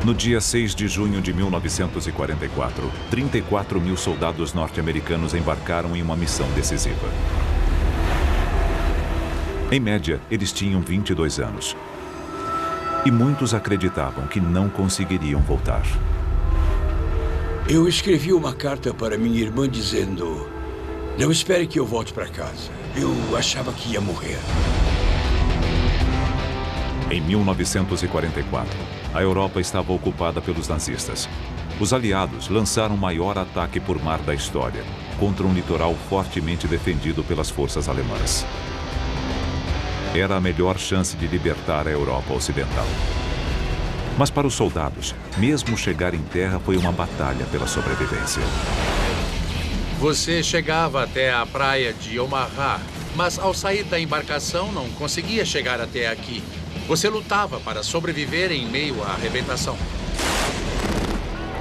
No dia 6 de junho de 1944, 34 mil soldados norte-americanos embarcaram em uma missão decisiva. Em média, eles tinham 22 anos. E muitos acreditavam que não conseguiriam voltar. Eu escrevi uma carta para minha irmã dizendo: não espere que eu volte para casa. Eu achava que ia morrer. Em 1944, a Europa estava ocupada pelos nazistas. Os aliados lançaram o maior ataque por mar da história, contra um litoral fortemente defendido pelas forças alemãs. Era a melhor chance de libertar a Europa Ocidental. Mas para os soldados, mesmo chegar em terra foi uma batalha pela sobrevivência. Você chegava até a praia de Omaha, mas ao sair da embarcação não conseguia chegar até aqui. Você lutava para sobreviver em meio à arrebentação.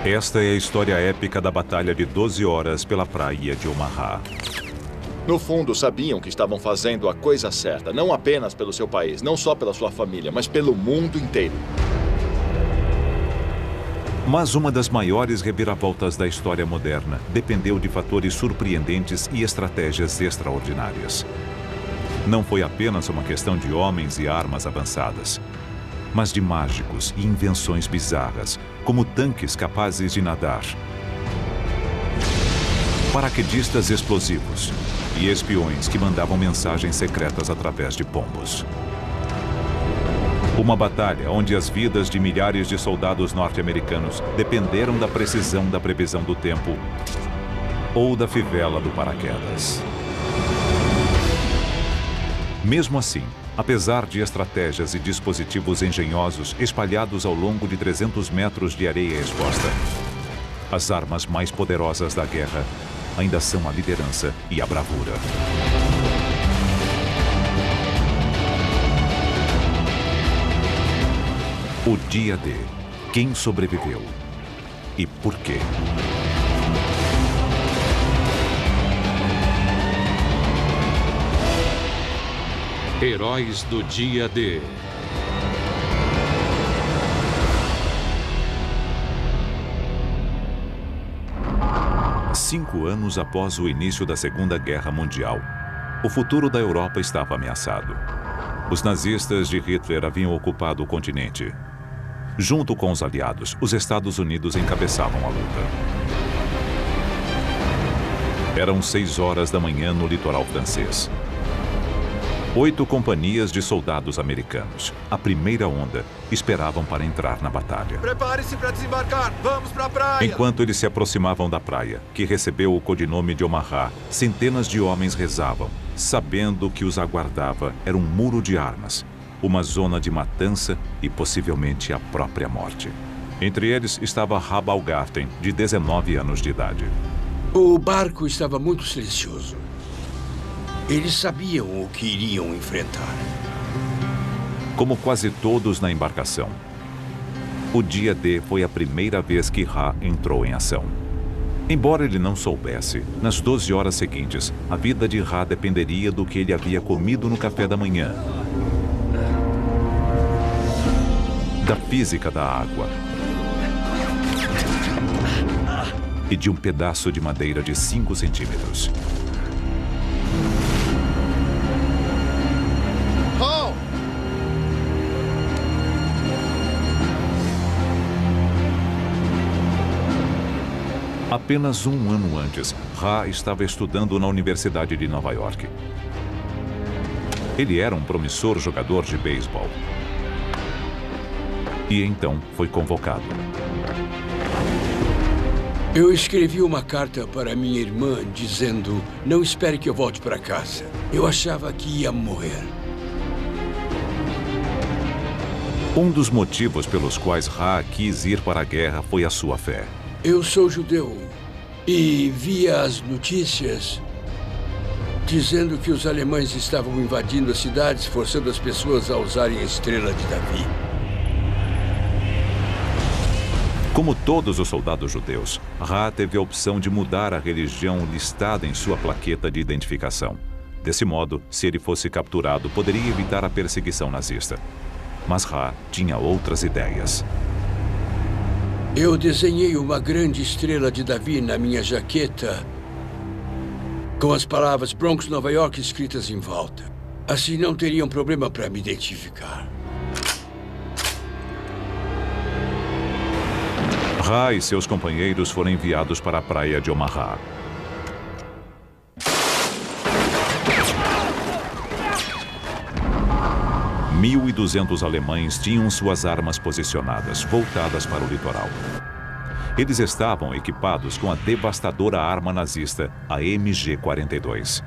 Esta é a história épica da batalha de 12 horas pela praia de Omaha. No fundo, sabiam que estavam fazendo a coisa certa, não apenas pelo seu país, não só pela sua família, mas pelo mundo inteiro. Mas uma das maiores reviravoltas da história moderna dependeu de fatores surpreendentes e estratégias extraordinárias. Não foi apenas uma questão de homens e armas avançadas, mas de mágicos e invenções bizarras, como tanques capazes de nadar, paraquedistas explosivos e espiões que mandavam mensagens secretas através de pombos. Uma batalha onde as vidas de milhares de soldados norte-americanos dependeram da precisão da previsão do tempo ou da fivela do paraquedas. Mesmo assim, apesar de estratégias e dispositivos engenhosos espalhados ao longo de 300 metros de areia exposta, as armas mais poderosas da guerra ainda são a liderança e a bravura. O dia D. Quem sobreviveu e por quê? Heróis do Dia D. Cinco anos após o início da Segunda Guerra Mundial, o futuro da Europa estava ameaçado. Os nazistas de Hitler haviam ocupado o continente. Junto com os aliados, os Estados Unidos encabeçavam a luta. Eram 6 horas da manhã no litoral francês. 8 companhias de soldados americanos, a primeira onda, esperavam para entrar na batalha. Prepare-se para desembarcar! Vamos para a praia! Enquanto eles se aproximavam da praia, que recebeu o codinome de Omaha, centenas de homens rezavam, sabendo que os aguardava era um muro de armas, uma zona de matança e possivelmente a própria morte. Entre eles estava Ra Baumgarten, de 19 anos de idade. O barco estava muito silencioso. Eles sabiam o que iriam enfrentar. Como quase todos na embarcação, o dia D foi a primeira vez que Ra entrou em ação. Embora ele não soubesse, nas 12 horas seguintes, a vida de Ra dependeria do que ele havia comido no café da manhã, da física da água e de um pedaço de madeira de 5 centímetros. Apenas um ano antes, Ra estava estudando na Universidade de Nova York. Ele era um promissor jogador de beisebol. E então foi convocado. Eu escrevi uma carta para minha irmã dizendo: não espere que eu volte para casa. Eu achava que ia morrer. Um dos motivos pelos quais Ra quis ir para a guerra foi a sua fé. Eu sou judeu e via as notícias dizendo que os alemães estavam invadindo as cidades, forçando as pessoas a usarem a estrela de Davi. Como todos os soldados judeus, Ra teve a opção de mudar a religião listada em sua plaqueta de identificação. Desse modo, se ele fosse capturado, poderia evitar a perseguição nazista. Mas Ra tinha outras ideias. Eu desenhei uma grande estrela de Davi na minha jaqueta, com as palavras Bronx, Nova York escritas em volta. Assim não teriam problema para me identificar. Ra e seus companheiros foram enviados para a praia de Omaha. Mil e 200 alemães tinham suas armas posicionadas, voltadas para o litoral. Eles estavam equipados com a devastadora arma nazista, a MG-42.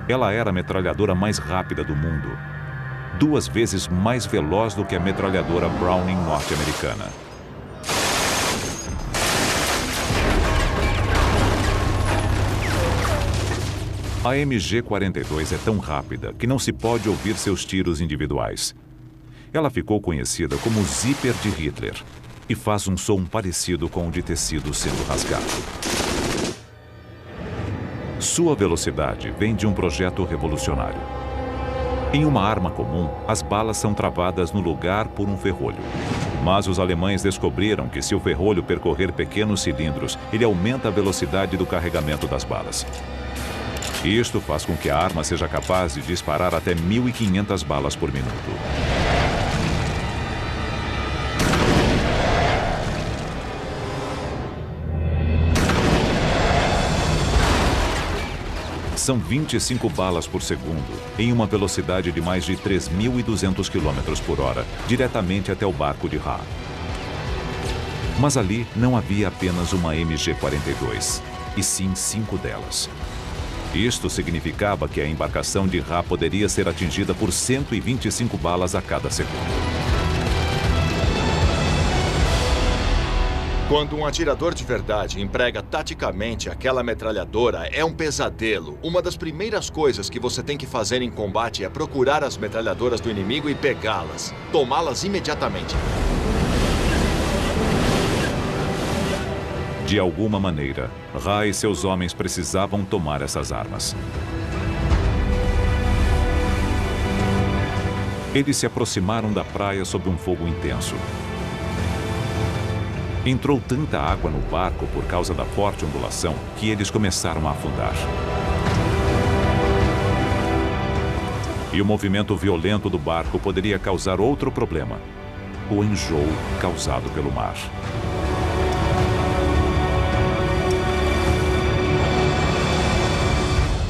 Ela era a metralhadora mais rápida do mundo, 2 vezes mais veloz do que a metralhadora Browning norte-americana. A MG-42 é tão rápida que não se pode ouvir seus tiros individuais. Ela ficou conhecida como o zíper de Hitler e faz um som parecido com o de tecido sendo rasgado. Sua velocidade vem de um projeto revolucionário. Em uma arma comum, as balas são travadas no lugar por um ferrolho. Mas os alemães descobriram que se o ferrolho percorrer pequenos cilindros, ele aumenta a velocidade do carregamento das balas. Isto faz com que a arma seja capaz de disparar até 1.500 balas por minuto. São 25 balas por segundo, em uma velocidade de mais de 3.200 km por hora, diretamente até o barco de Ra. Mas ali não havia apenas uma MG-42, e sim 5 delas. Isto significava que a embarcação de Ra poderia ser atingida por 125 balas a cada segundo. Quando um atirador de verdade emprega taticamente aquela metralhadora, é um pesadelo. Uma das primeiras coisas que você tem que fazer em combate é procurar as metralhadoras do inimigo e pegá-las. Tomá-las imediatamente. De alguma maneira, Ra e seus homens precisavam tomar essas armas. Eles se aproximaram da praia sob um fogo intenso. Entrou tanta água no barco por causa da forte ondulação que eles começaram a afundar. E o movimento violento do barco poderia causar outro problema: o enjoo causado pelo mar.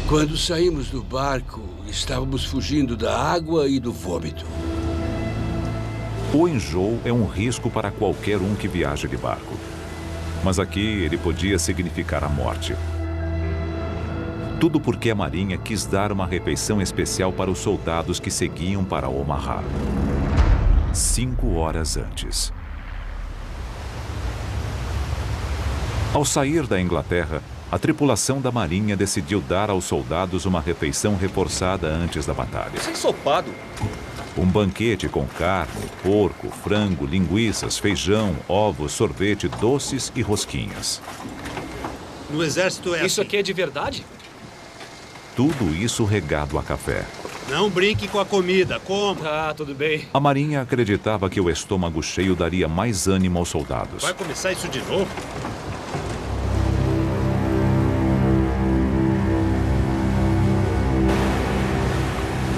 Quando saímos do barco, estávamos fugindo da água e do vômito. O enjoo é um risco para qualquer um que viaja de barco. Mas aqui ele podia significar a morte. Tudo porque a Marinha quis dar uma refeição especial para os soldados que seguiam para Omaha. 5 horas antes. Ao sair da Inglaterra, a tripulação da Marinha decidiu dar aos soldados uma refeição reforçada antes da batalha. Isso é ensopado. Um banquete com carne, porco, frango, linguiças, feijão, ovos, sorvete, doces e rosquinhas. No exército é Isso aqui é de verdade? Tudo isso regado a café. Não brinque com a comida, coma. Ah, tudo bem. A Marinha acreditava que o estômago cheio daria mais ânimo aos soldados. Vai começar isso de novo?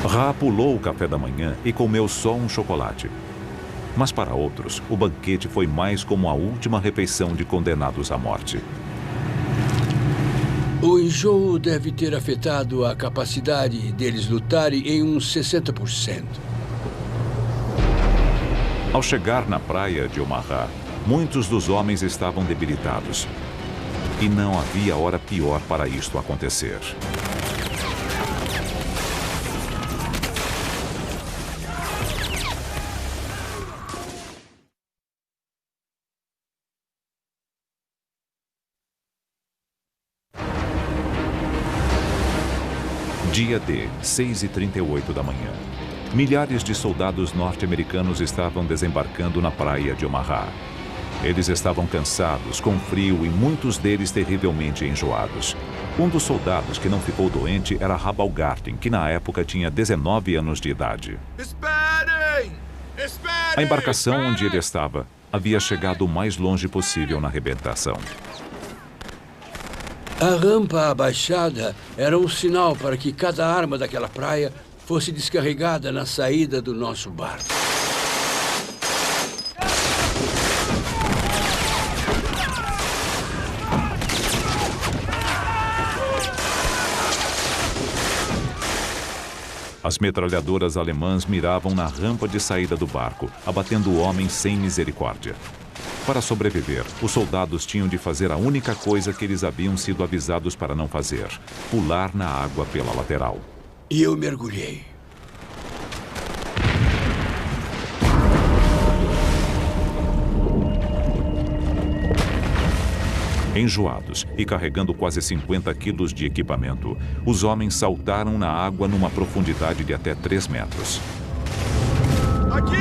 Ra pulou o café da manhã e comeu só um chocolate. Mas para outros, o banquete foi mais como a última refeição de condenados à morte. O enjoo deve ter afetado a capacidade deles lutarem em uns 60%. Ao chegar na praia de Omaha, muitos dos homens estavam debilitados. E não havia hora pior para isto acontecer. Dia D, 6h38 da manhã. Milhares de soldados norte-americanos estavam desembarcando na praia de Omaha. Eles estavam cansados, com frio e muitos deles terrivelmente enjoados. Um dos soldados que não ficou doente era Rabal Garten, que na época tinha 19 anos de idade. Esperem! Esperem! A embarcação onde ele estava havia chegado o mais longe possível na arrebentação. A rampa abaixada era um sinal para que cada arma daquela praia fosse descarregada na saída do nosso barco. As metralhadoras alemãs miravam na rampa de saída do barco, abatendo homens sem misericórdia. Para sobreviver, os soldados tinham de fazer a única coisa que eles haviam sido avisados para não fazer: pular na água pela lateral. E eu mergulhei. Enjoados e carregando quase 50 quilos de equipamento, os homens saltaram na água numa profundidade de até 3 metros. Aqui!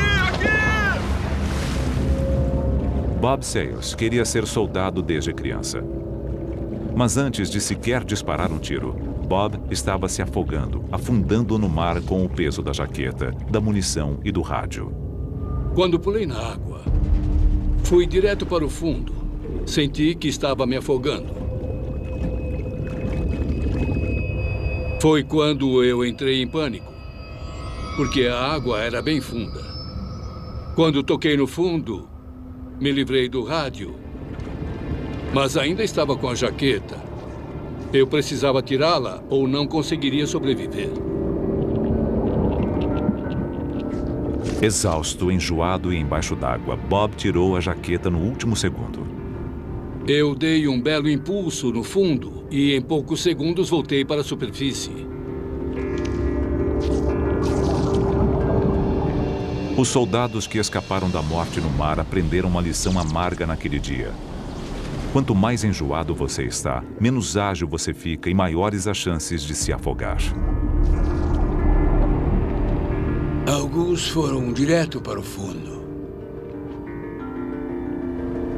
Bob Sayles queria ser soldado desde criança. Mas antes de sequer disparar um tiro, Bob estava se afogando, afundando no mar com o peso da jaqueta, da munição e do rádio. Quando pulei na água, fui direto para o fundo. Senti que estava me afogando. Foi quando eu entrei em pânico, porque a água era bem funda. Quando toquei no fundo, me livrei do rádio, mas ainda estava com a jaqueta. Eu precisava tirá-la ou não conseguiria sobreviver. Exausto, enjoado e embaixo d'água, Bob tirou a jaqueta no último segundo. Eu dei um belo impulso no fundo e em poucos segundos voltei para a superfície. Os soldados que escaparam da morte no mar aprenderam uma lição amarga naquele dia. Quanto mais enjoado você está, menos ágil você fica e maiores as chances de se afogar. Alguns foram direto para o fundo,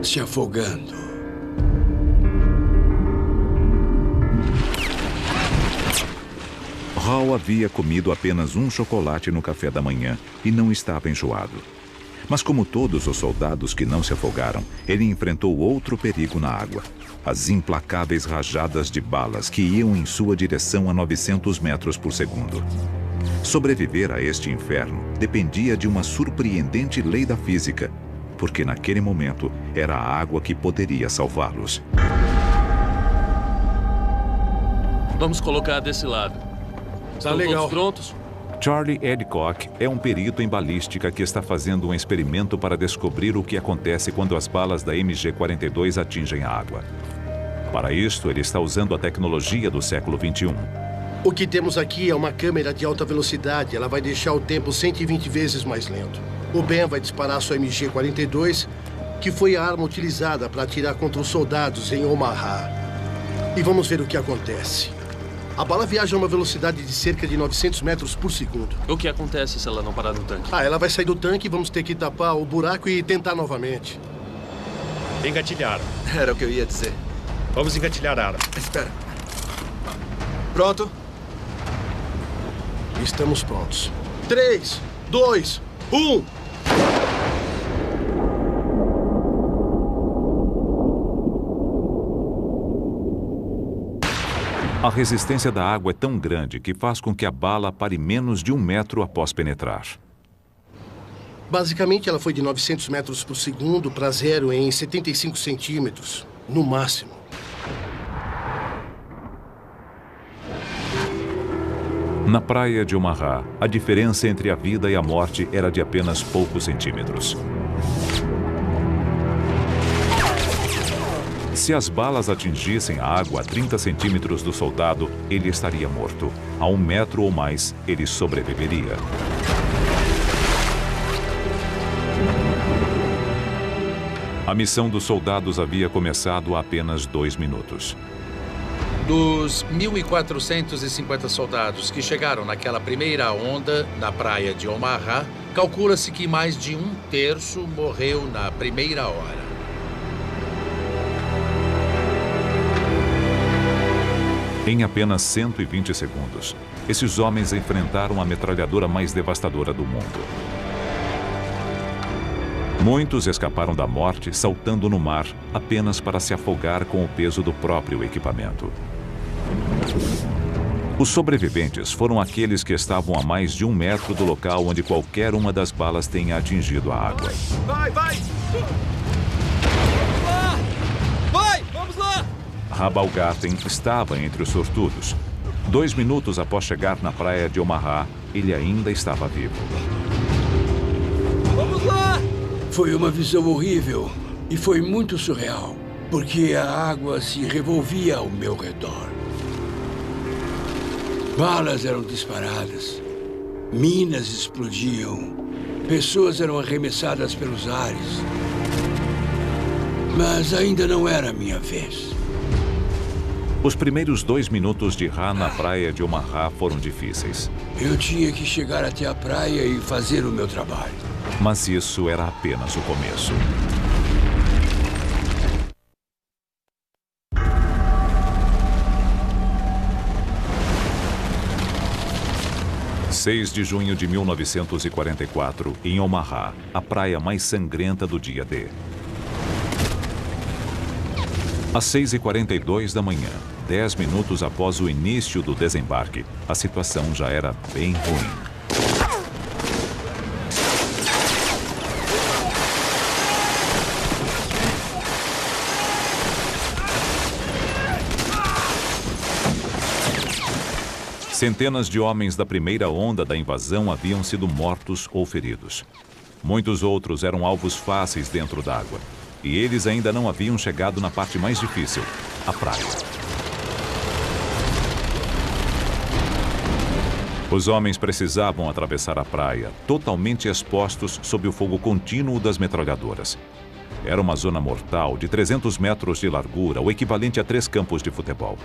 se afogando. Hall havia comido apenas um chocolate no café da manhã e não estava enjoado. Mas como todos os soldados que não se afogaram, ele enfrentou outro perigo na água: as implacáveis rajadas de balas que iam em sua direção a 900 metros por segundo. Sobreviver a este inferno dependia de uma surpreendente lei da física, porque naquele momento era a água que poderia salvá-los. Vamos colocar desse lado. Tá Estão legal. todos prontos? Charlie Adcock é um perito em balística que está fazendo um experimento para descobrir o que acontece quando as balas da MG-42 atingem a água. Para isto, ele está usando a tecnologia do século XXI. O que temos aqui é uma câmera de alta velocidade. Ela vai deixar o tempo 120 vezes mais lento. O Ben vai disparar sua MG-42, que foi a arma utilizada para atirar contra os soldados em Omaha. E vamos ver o que acontece. A bala viaja a uma velocidade de cerca de 900 metros por segundo. O que acontece se ela não parar no tanque? Ela vai sair do tanque e vamos ter que tapar o buraco e tentar novamente. Engatilhar. Era o que eu ia dizer. Vamos engatilhar a arma. Espera. Pronto? Estamos prontos. 3, 2, 1... A resistência da água é tão grande que faz com que a bala pare menos de 1 metro após penetrar. Basicamente, ela foi de 900 metros por segundo para zero em 75 centímetros, no máximo. Na praia de Omaha, a diferença entre a vida e a morte era de apenas poucos centímetros. Se as balas atingissem a água a 30 centímetros do soldado, ele estaria morto. A 1 metro ou mais, ele sobreviveria. A missão dos soldados havia começado há apenas 2 minutos. Dos 1.450 soldados que chegaram naquela primeira onda na praia de Omaha, calcula-se que mais de 1/3 morreu na primeira hora. Em apenas 120 segundos, esses homens enfrentaram a metralhadora mais devastadora do mundo. Muitos escaparam da morte saltando no mar apenas para se afogar com o peso do próprio equipamento. Os sobreviventes foram aqueles que estavam a mais de 1 metro do local onde qualquer uma das balas tenha atingido a água. Vai! Vamos lá! Rabalgarten estava entre os sortudos. 2 minutos após chegar na praia de Omaha, ele ainda estava vivo. Vamos lá! Foi uma visão horrível e foi muito surreal, porque a água se revolvia ao meu redor. Balas eram disparadas, minas explodiam, pessoas eram arremessadas pelos ares. Mas ainda não era a minha vez. Os primeiros 2 minutos de Ra na praia de Omaha foram difíceis. Eu tinha que chegar até a praia e fazer o meu trabalho. Mas isso era apenas o começo. – 6 de junho de 1944, em Omaha, a praia mais sangrenta do dia D. Às 6h42 da manhã, 10 minutos após o início do desembarque, a situação já era bem ruim. Centenas de homens da primeira onda da invasão haviam sido mortos ou feridos. Muitos outros eram alvos fáceis dentro d'água. E eles ainda não haviam chegado na parte mais difícil, a praia. Os homens precisavam atravessar a praia, totalmente expostos sob o fogo contínuo das metralhadoras. Era uma zona mortal de 300 metros de largura, o equivalente a 3 campos de futebol.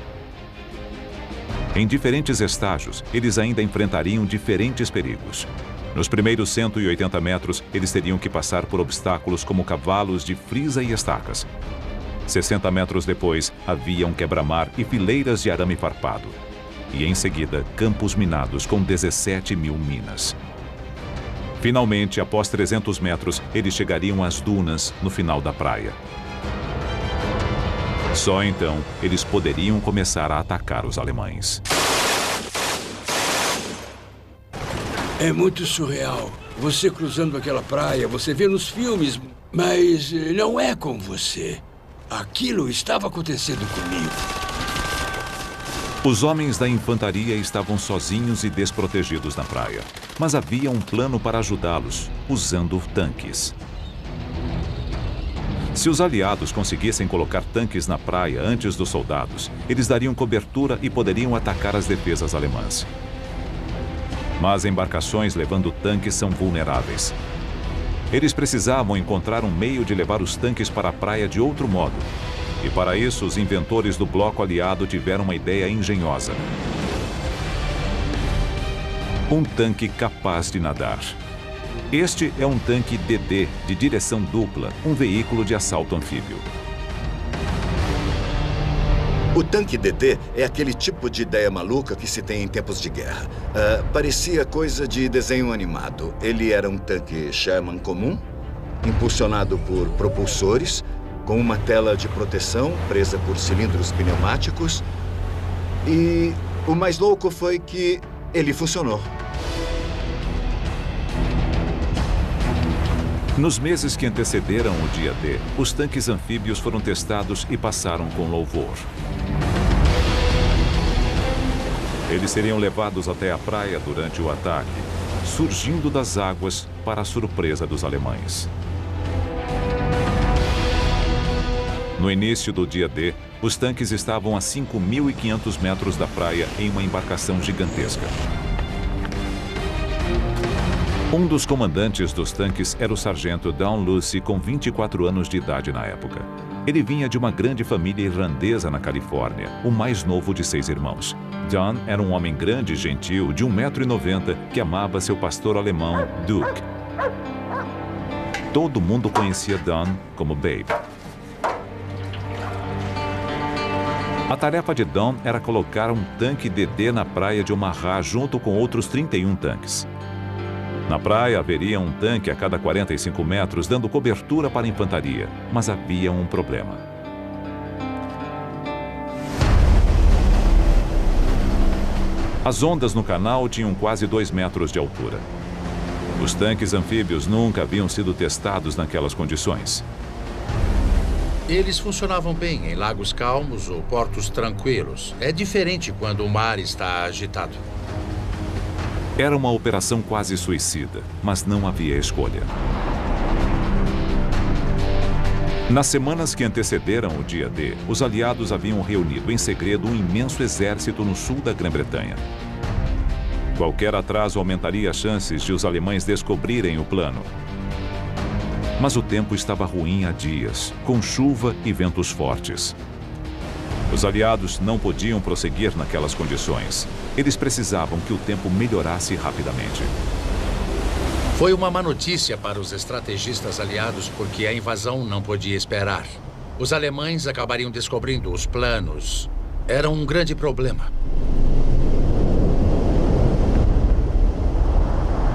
Em diferentes estágios, eles ainda enfrentariam diferentes perigos. Nos primeiros 180 metros, eles teriam que passar por obstáculos como cavalos de frisa e estacas. 60 metros depois, havia um quebra-mar e fileiras de arame farpado. E em seguida, campos minados com 17 mil minas. Finalmente, após 300 metros, eles chegariam às dunas no final da praia. Só então, eles poderiam começar a atacar os alemães. É muito surreal. Você cruzando aquela praia, você vê nos filmes, mas não é com você. Aquilo estava acontecendo comigo. Os homens da infantaria estavam sozinhos e desprotegidos na praia. Mas havia um plano para ajudá-los, usando tanques. Se os aliados conseguissem colocar tanques na praia antes dos soldados, eles dariam cobertura e poderiam atacar as defesas alemãs. Mas embarcações levando tanques são vulneráveis. Eles precisavam encontrar um meio de levar os tanques para a praia de outro modo. E para isso, os inventores do bloco aliado tiveram uma ideia engenhosa. Um tanque capaz de nadar. Este é um tanque DD de direção dupla, um veículo de assalto anfíbio. O tanque DD é aquele tipo de ideia maluca que se tem em tempos de guerra. Parecia coisa de desenho animado. Ele era um tanque Sherman comum, impulsionado por propulsores, com uma tela de proteção presa por cilindros pneumáticos. E o mais louco foi que ele funcionou. Nos meses que antecederam o dia D, os tanques anfíbios foram testados e passaram com louvor. Eles seriam levados até a praia durante o ataque, surgindo das águas para a surpresa dos alemães. No início do dia D, os tanques estavam a 5.500 metros da praia em uma embarcação gigantesca. Um dos comandantes dos tanques era o sargento Don Lucy, com 24 anos de idade na época. Ele vinha de uma grande família irlandesa na Califórnia, o mais novo de 6 irmãos. Don era um homem grande e gentil, de 1,90 m, que amava seu pastor alemão, Duke. Todo mundo conhecia Don como Babe. A tarefa de Don era colocar um tanque DD na praia de Omaha junto com outros 31 tanques. Na praia haveria um tanque a cada 45 metros dando cobertura para a infantaria, mas havia um problema. As ondas no canal tinham quase 2 metros de altura. Os tanques anfíbios nunca haviam sido testados naquelas condições. Eles funcionavam bem em lagos calmos ou portos tranquilos. É diferente quando o mar está agitado. Era uma operação quase suicida, mas não havia escolha. Nas semanas que antecederam o dia D, os aliados haviam reunido em segredo um imenso exército no sul da Grã-Bretanha. Qualquer atraso aumentaria as chances de os alemães descobrirem o plano. Mas o tempo estava ruim há dias, com chuva e ventos fortes. Os aliados não podiam prosseguir naquelas condições. Eles precisavam que o tempo melhorasse rapidamente. Foi uma má notícia para os estrategistas aliados porque a invasão não podia esperar. Os alemães acabariam descobrindo os planos. Era um grande problema.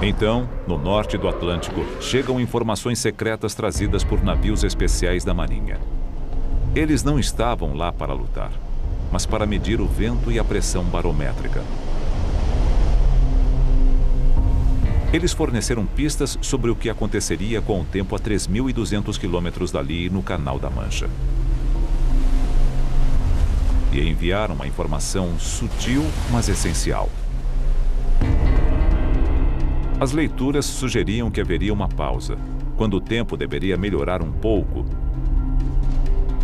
Então, no norte do Atlântico, chegam informações secretas trazidas por navios especiais da Marinha. Eles não estavam lá para lutar, mas para medir o vento e a pressão barométrica. Eles forneceram pistas sobre o que aconteceria com o tempo a 3.200 quilômetros dali no Canal da Mancha. E enviaram uma informação sutil, mas essencial. As leituras sugeriam que haveria uma pausa, quando o tempo deveria melhorar um pouco,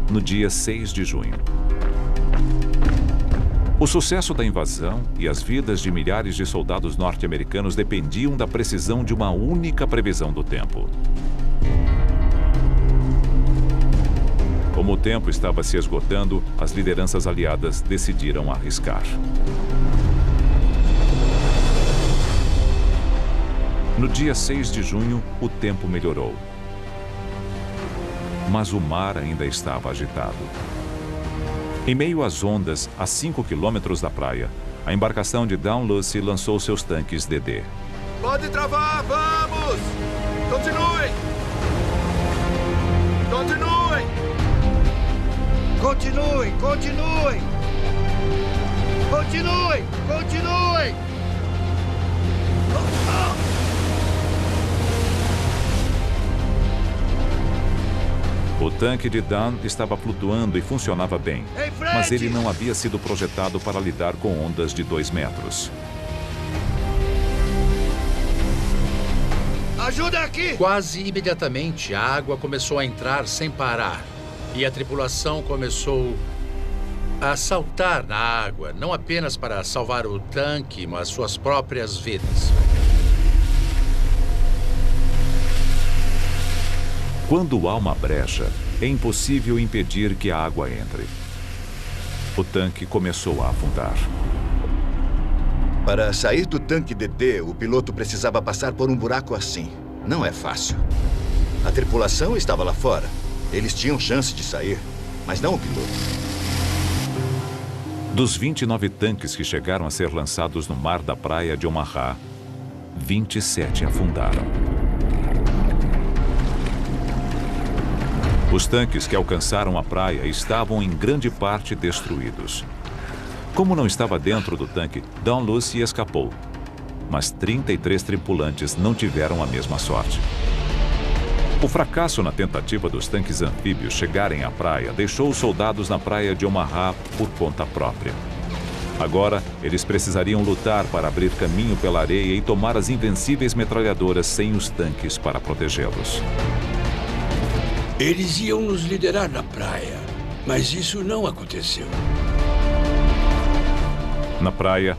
no dia 6 de junho. O sucesso da invasão e as vidas de milhares de soldados norte-americanos dependiam da precisão de uma única previsão do tempo. Como o tempo estava se esgotando, as lideranças aliadas decidiram arriscar. No dia 6 de junho, o tempo melhorou. Mas o mar ainda estava agitado. Em meio às ondas, a 5 quilômetros da praia, a embarcação de Dalhousie lançou seus tanques DD. Pode travar, vamos! Continuem! Continuem! Continuem, continuem! Continuem, continuem! O tanque de Dunn estava flutuando e funcionava bem, mas ele não havia sido projetado para lidar com ondas de 2 metros. Ajuda aqui! Quase imediatamente, a água começou a entrar sem parar. E a tripulação começou a saltar na água, não apenas para salvar o tanque, mas suas próprias vidas. Quando há uma brecha, é impossível impedir que a água entre. O tanque começou a afundar. Para sair do tanque DD, o piloto precisava passar por um buraco assim. Não é fácil. A tripulação estava lá fora. Eles tinham chance de sair, mas não o piloto. Dos 29 tanques que chegaram a ser lançados no mar da praia de Omaha, 27 afundaram. Os tanques que alcançaram a praia estavam em grande parte destruídos. Como não estava dentro do tanque, Dalhousie escapou. Mas 33 tripulantes não tiveram a mesma sorte. O fracasso na tentativa dos tanques anfíbios chegarem à praia deixou os soldados na praia de Omaha por conta própria. Agora, eles precisariam lutar para abrir caminho pela areia e tomar as invencíveis metralhadoras sem os tanques para protegê-los. Eles iam nos liderar na praia, mas isso não aconteceu. Na praia,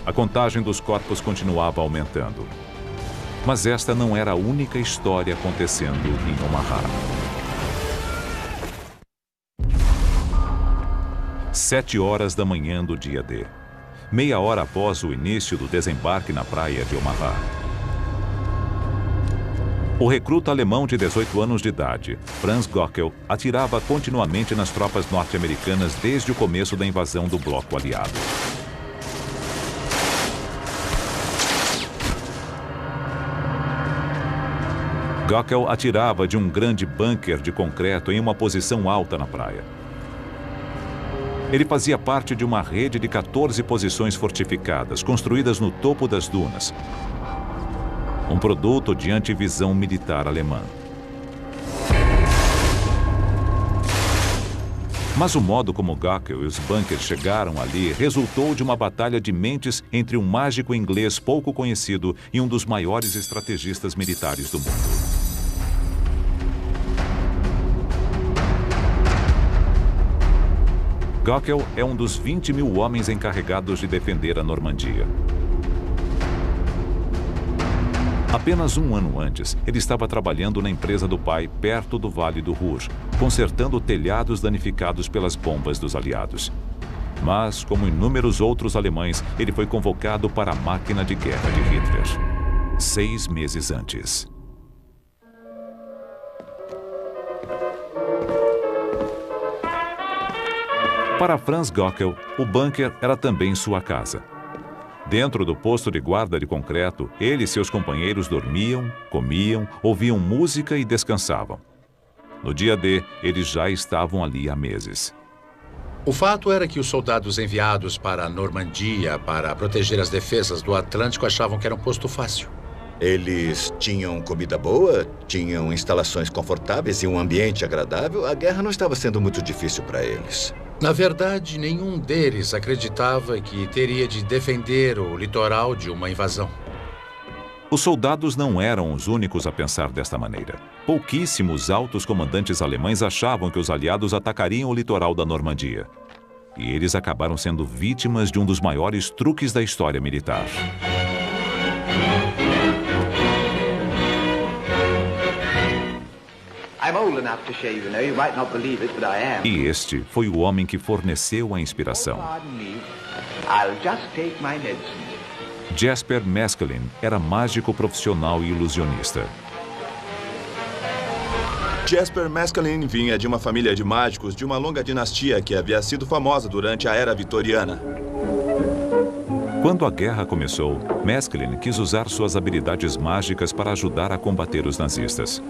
a contagem dos corpos continuava aumentando. Mas esta não era a única história acontecendo em Omaha. 7 horas da manhã do dia D. Meia hora após o início do desembarque na praia de Omaha. O recruta alemão de 18 anos de idade, Franz Gockel, atirava continuamente nas tropas norte-americanas desde o começo da invasão do bloco aliado. Gockel atirava de um grande bunker de concreto em uma posição alta na praia. Ele fazia parte de uma rede de 14 posições fortificadas, construídas no topo das dunas. Um produto de antivisão militar alemã. Mas o modo como Gockel e os bunkers chegaram ali resultou de uma batalha de mentes entre um mágico inglês pouco conhecido e um dos maiores estrategistas militares do mundo. Gockel é um dos 20 mil homens encarregados de defender a Normandia. Apenas um ano antes, ele estava trabalhando na empresa do pai, perto do Vale do Ruhr, consertando telhados danificados pelas bombas dos aliados. Mas, como inúmeros outros alemães, ele foi convocado para a máquina de guerra de Hitler. 6 meses antes. Para Franz Gockel, o bunker era também sua casa. Dentro do posto de guarda de concreto, ele e seus companheiros dormiam, comiam, ouviam música e descansavam. No dia D, eles já estavam ali há meses. O fato era que os soldados enviados para a Normandia para proteger as defesas do Atlântico achavam que era um posto fácil. Eles tinham comida boa, tinham instalações confortáveis e um ambiente agradável. A guerra não estava sendo muito difícil para eles. Na verdade, nenhum deles acreditava que teria de defender o litoral de uma invasão. Os soldados não eram os únicos a pensar desta maneira. Pouquíssimos altos comandantes alemães achavam que os aliados atacariam o litoral da Normandia. E eles acabaram sendo vítimas de um dos maiores truques da história militar. E este foi o homem que forneceu a inspiração. Jesper Meskelin era mágico profissional e ilusionista. Jesper Meskelin vinha de uma família de mágicos de uma longa dinastia que havia sido famosa durante a Era Vitoriana. Quando a guerra começou, Meskelin quis usar suas habilidades mágicas para ajudar a combater os nazistas.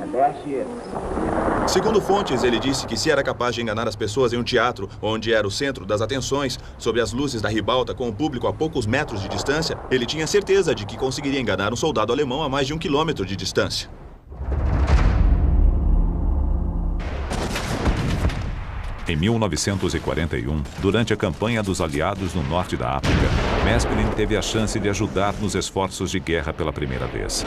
Segundo fontes, ele disse que se era capaz de enganar as pessoas em um teatro, onde era o centro das atenções, sob as luzes da ribalta com o público a poucos metros de distância, ele tinha certeza de que conseguiria enganar um soldado alemão a mais de 1 quilômetro de distância. Em 1941, durante a campanha dos aliados no norte da África, Meskelin teve a chance de ajudar nos esforços de guerra pela primeira vez.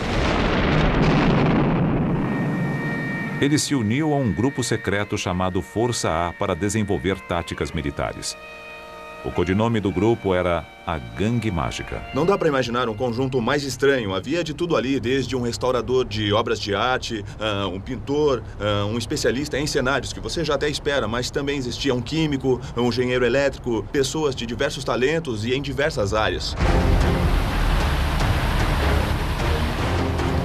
Ele se uniu a um grupo secreto chamado Força A para desenvolver táticas militares. O codinome do grupo era a Gangue Mágica. Não dá para imaginar um conjunto mais estranho. Havia de tudo ali, desde um restaurador de obras de arte, um pintor, um especialista em cenários, que você já até espera, mas também existia um químico, um engenheiro elétrico, pessoas de diversos talentos e em diversas áreas.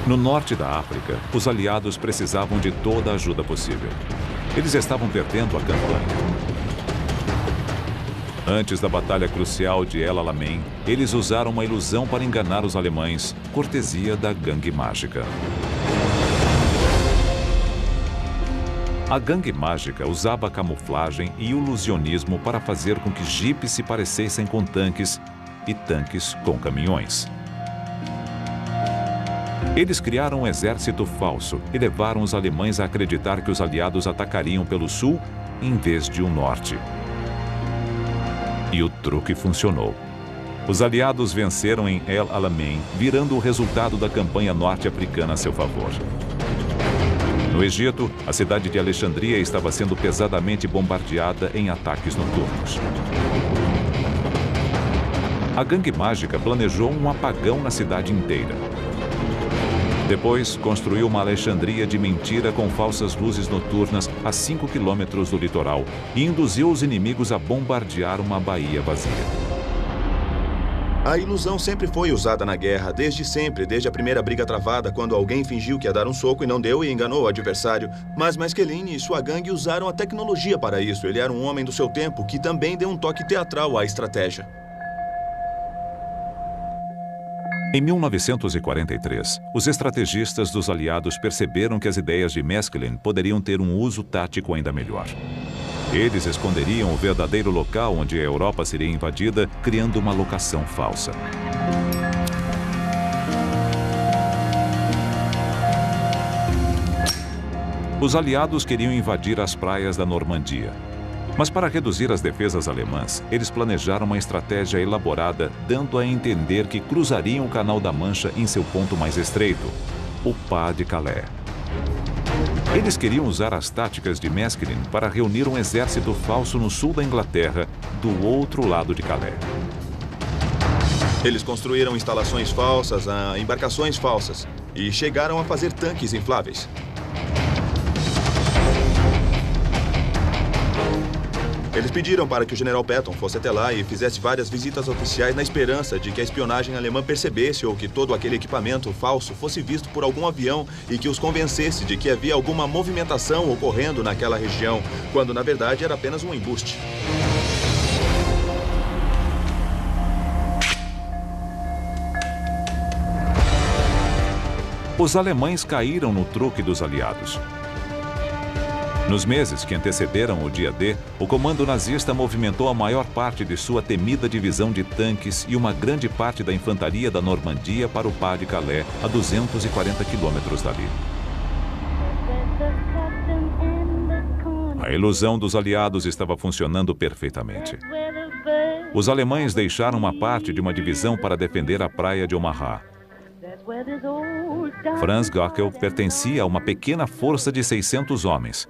No norte da África, os aliados precisavam de toda a ajuda possível. Eles estavam perdendo a campanha. Antes da batalha crucial de El Alamein, eles usaram uma ilusão para enganar os alemães, cortesia da Gangue Mágica. A Gangue Mágica usava camuflagem e ilusionismo para fazer com que jipes se parecessem com tanques e tanques com caminhões. Eles criaram um exército falso e levaram os alemães a acreditar que os aliados atacariam pelo sul em vez de o norte. E o truque funcionou. Os aliados venceram em El Alamein, virando o resultado da campanha norte-africana a seu favor. No Egito, a cidade de Alexandria estava sendo pesadamente bombardeada em ataques noturnos. A Gangue Mágica planejou um apagão na cidade inteira. Depois, construiu uma Alexandria de mentira com falsas luzes noturnas a 5 quilômetros do litoral e induziu os inimigos a bombardear uma baía vazia. A ilusão sempre foi usada na guerra, desde sempre, desde a primeira briga travada, quando alguém fingiu que ia dar um soco e não deu e enganou o adversário. Mas Meskelin e sua gangue usaram a tecnologia para isso. Ele era um homem do seu tempo que também deu um toque teatral à estratégia. Em 1943, os estrategistas dos aliados perceberam que as ideias de Maskelyne poderiam ter um uso tático ainda melhor. Eles esconderiam o verdadeiro local onde a Europa seria invadida, criando uma locação falsa. Os aliados queriam invadir as praias da Normandia. Mas para reduzir as defesas alemãs, eles planejaram uma estratégia elaborada, dando a entender que cruzariam o Canal da Mancha em seu ponto mais estreito, o Pas de Calais. Eles queriam usar as táticas de Maskelyne para reunir um exército falso no sul da Inglaterra, do outro lado de Calais. Eles construíram instalações falsas, embarcações falsas e chegaram a fazer tanques infláveis. Eles pediram para que o general Patton fosse até lá e fizesse várias visitas oficiais na esperança de que a espionagem alemã percebesse ou que todo aquele equipamento falso fosse visto por algum avião e que os convencesse de que havia alguma movimentação ocorrendo naquela região, quando na verdade era apenas um embuste. Os alemães caíram no truque dos aliados. Nos meses que antecederam o dia D, o comando nazista movimentou a maior parte de sua temida divisão de tanques e uma grande parte da infantaria da Normandia para o Pas de Calais, a 240 quilômetros dali. A ilusão dos aliados estava funcionando perfeitamente. Os alemães deixaram uma parte de uma divisão para defender a praia de Omaha. Franz Göckel pertencia a uma pequena força de 600 homens,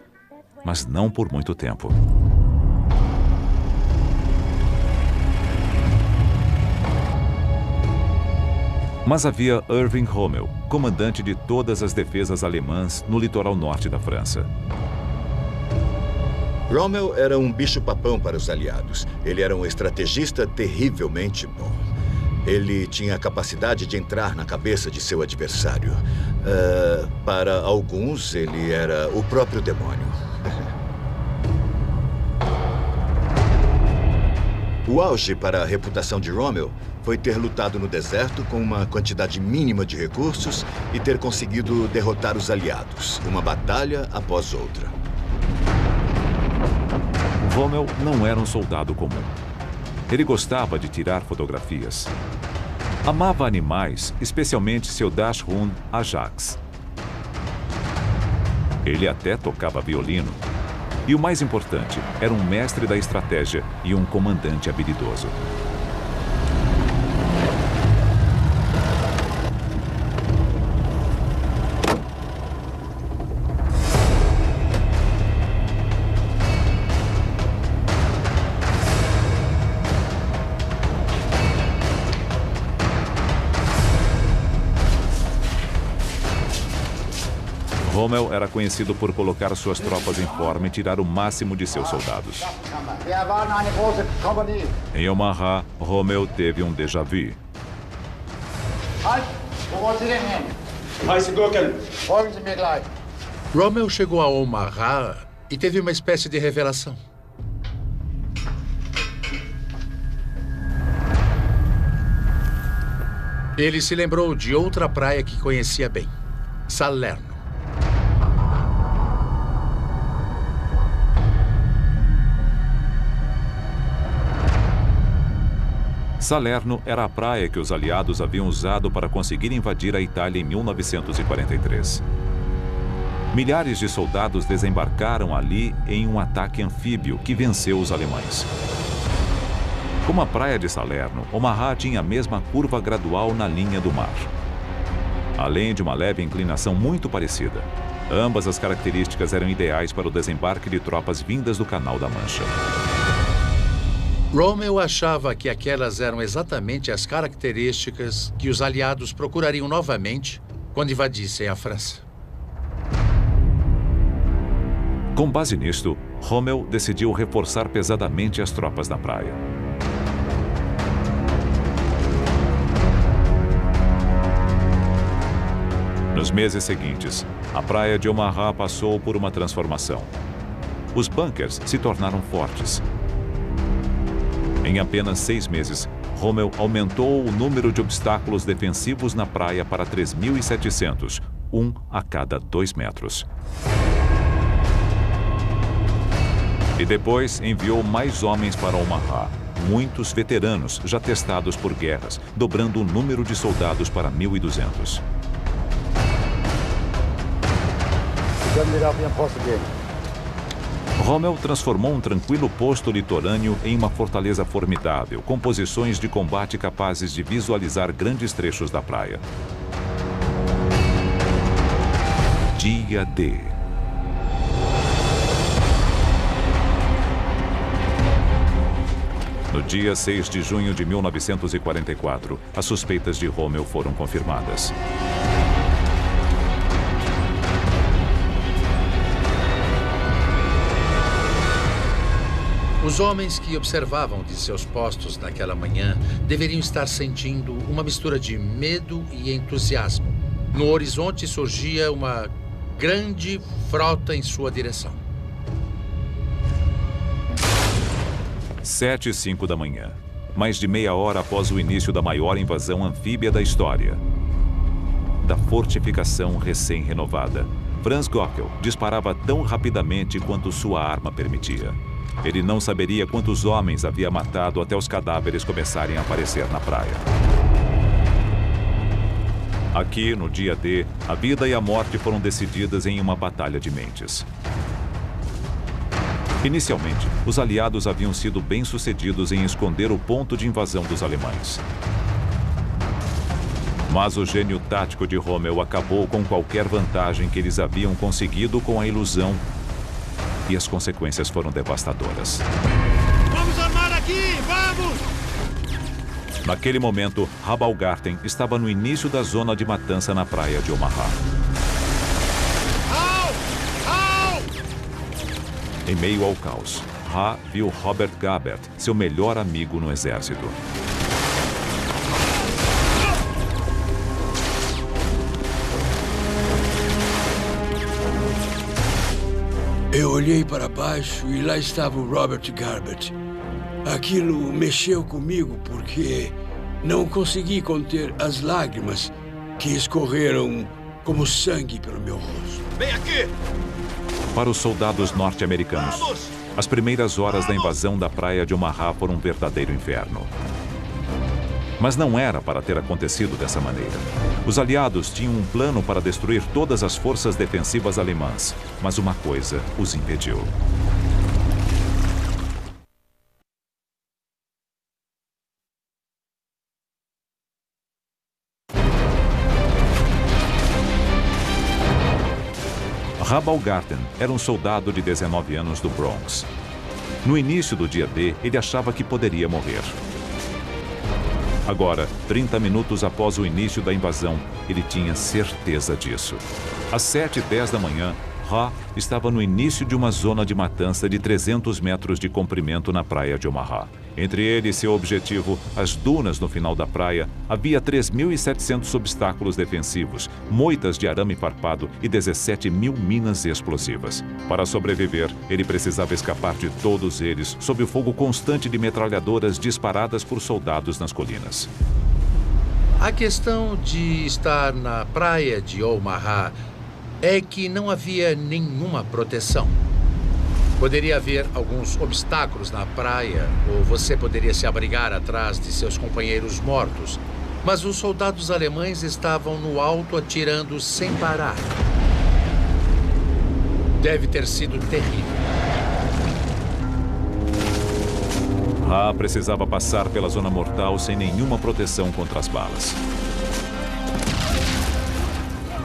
mas não por muito tempo. Mas havia Erwin Rommel, comandante de todas as defesas alemãs no litoral norte da França. Rommel era um bicho-papão para os aliados. Ele era um estrategista terrivelmente bom. Ele tinha a capacidade de entrar na cabeça de seu adversário. Para alguns, ele era o próprio demônio. O auge para a reputação de Rommel foi ter lutado no deserto com uma quantidade mínima de recursos e ter conseguido derrotar os aliados, uma batalha após outra. Rommel não era um soldado comum. Ele gostava de tirar fotografias. Amava animais, especialmente seu Dachshund Ajax. Ele até tocava violino. E o mais importante, era um mestre da estratégia e um comandante habilidoso. Rommel era conhecido por colocar suas tropas em forma e tirar o máximo de seus soldados. Em Omaha, Rommel teve um déjà vu. Rommel chegou a Omaha e teve uma espécie de revelação. Ele se lembrou de outra praia que conhecia bem, Salerno. Salerno era a praia que os aliados haviam usado para conseguir invadir a Itália em 1943. Milhares de soldados desembarcaram ali em um ataque anfíbio que venceu os alemães. Como a praia de Salerno, Omaha tinha a mesma curva gradual na linha do mar. Além de uma leve inclinação muito parecida, ambas as características eram ideais para o desembarque de tropas vindas do Canal da Mancha. Rommel achava que aquelas eram exatamente as características que os aliados procurariam novamente quando invadissem a França. Com base nisto, Rommel decidiu reforçar pesadamente as tropas na praia. Nos meses seguintes, a praia de Omaha passou por uma transformação. Os bunkers se tornaram fortes. Em apenas 6 meses, Rommel aumentou o número de obstáculos defensivos na praia para 3.700, um a cada 2 metros. E depois enviou mais homens para Omaha, muitos veteranos já testados por guerras, dobrando o número de soldados para 1.200. Rommel transformou um tranquilo posto litorâneo em uma fortaleza formidável, com posições de combate capazes de visualizar grandes trechos da praia. Dia D. No dia 6 de junho de 1944, as suspeitas de Rommel foram confirmadas. Os homens que observavam de seus postos naquela manhã deveriam estar sentindo uma mistura de medo e entusiasmo. No horizonte surgia uma grande frota em sua direção. 7h05 da manhã, mais de meia hora após o início da maior invasão anfíbia da história. Da fortificação recém-renovada, Franz Gockel disparava tão rapidamente quanto sua arma permitia. Ele não saberia quantos homens havia matado até os cadáveres começarem a aparecer na praia. Aqui, no dia D, a vida e a morte foram decididas em uma batalha de mentes. Inicialmente, os aliados haviam sido bem-sucedidos em esconder o ponto de invasão dos alemães. Mas o gênio tático de Rommel acabou com qualquer vantagem que eles haviam conseguido com a ilusão. E as consequências foram devastadoras. Vamos armar aqui! Vamos! Naquele momento, Rabaulgarten estava no início da zona de matança na praia de Omaha. Em meio ao caos, Ha viu Robert Gabert, seu melhor amigo no exército. Eu olhei para baixo e lá estava o Robert Gabert. Aquilo mexeu comigo porque não consegui conter as lágrimas que escorreram como sangue pelo meu rosto. Vem aqui! Para os soldados norte-americanos, as primeiras horas da invasão da praia de Omaha foram um verdadeiro inferno. Mas não era para ter acontecido dessa maneira. Os aliados tinham um plano para destruir todas as forças defensivas alemãs, mas uma coisa os impediu. Rabaulgarten era um soldado de 19 anos do Bronx. No início do dia D, ele achava que poderia morrer. Agora, 30 minutos após o início da invasão, ele tinha certeza disso. Às 7h10 da manhã, Ha estava no início de uma zona de matança de 300 metros de comprimento na praia de Omaha. Entre ele e seu objetivo, as dunas no final da praia, havia 3.700 obstáculos defensivos, moitas de arame farpado e 17.000 minas explosivas. Para sobreviver, ele precisava escapar de todos eles, sob o fogo constante de metralhadoras disparadas por soldados nas colinas. A questão de estar na praia de Omaha é que não havia nenhuma proteção. Poderia haver alguns obstáculos na praia, ou você poderia se abrigar atrás de seus companheiros mortos, mas os soldados alemães estavam no alto atirando sem parar. Deve ter sido terrível. Ha precisava passar pela zona mortal sem nenhuma proteção contra as balas.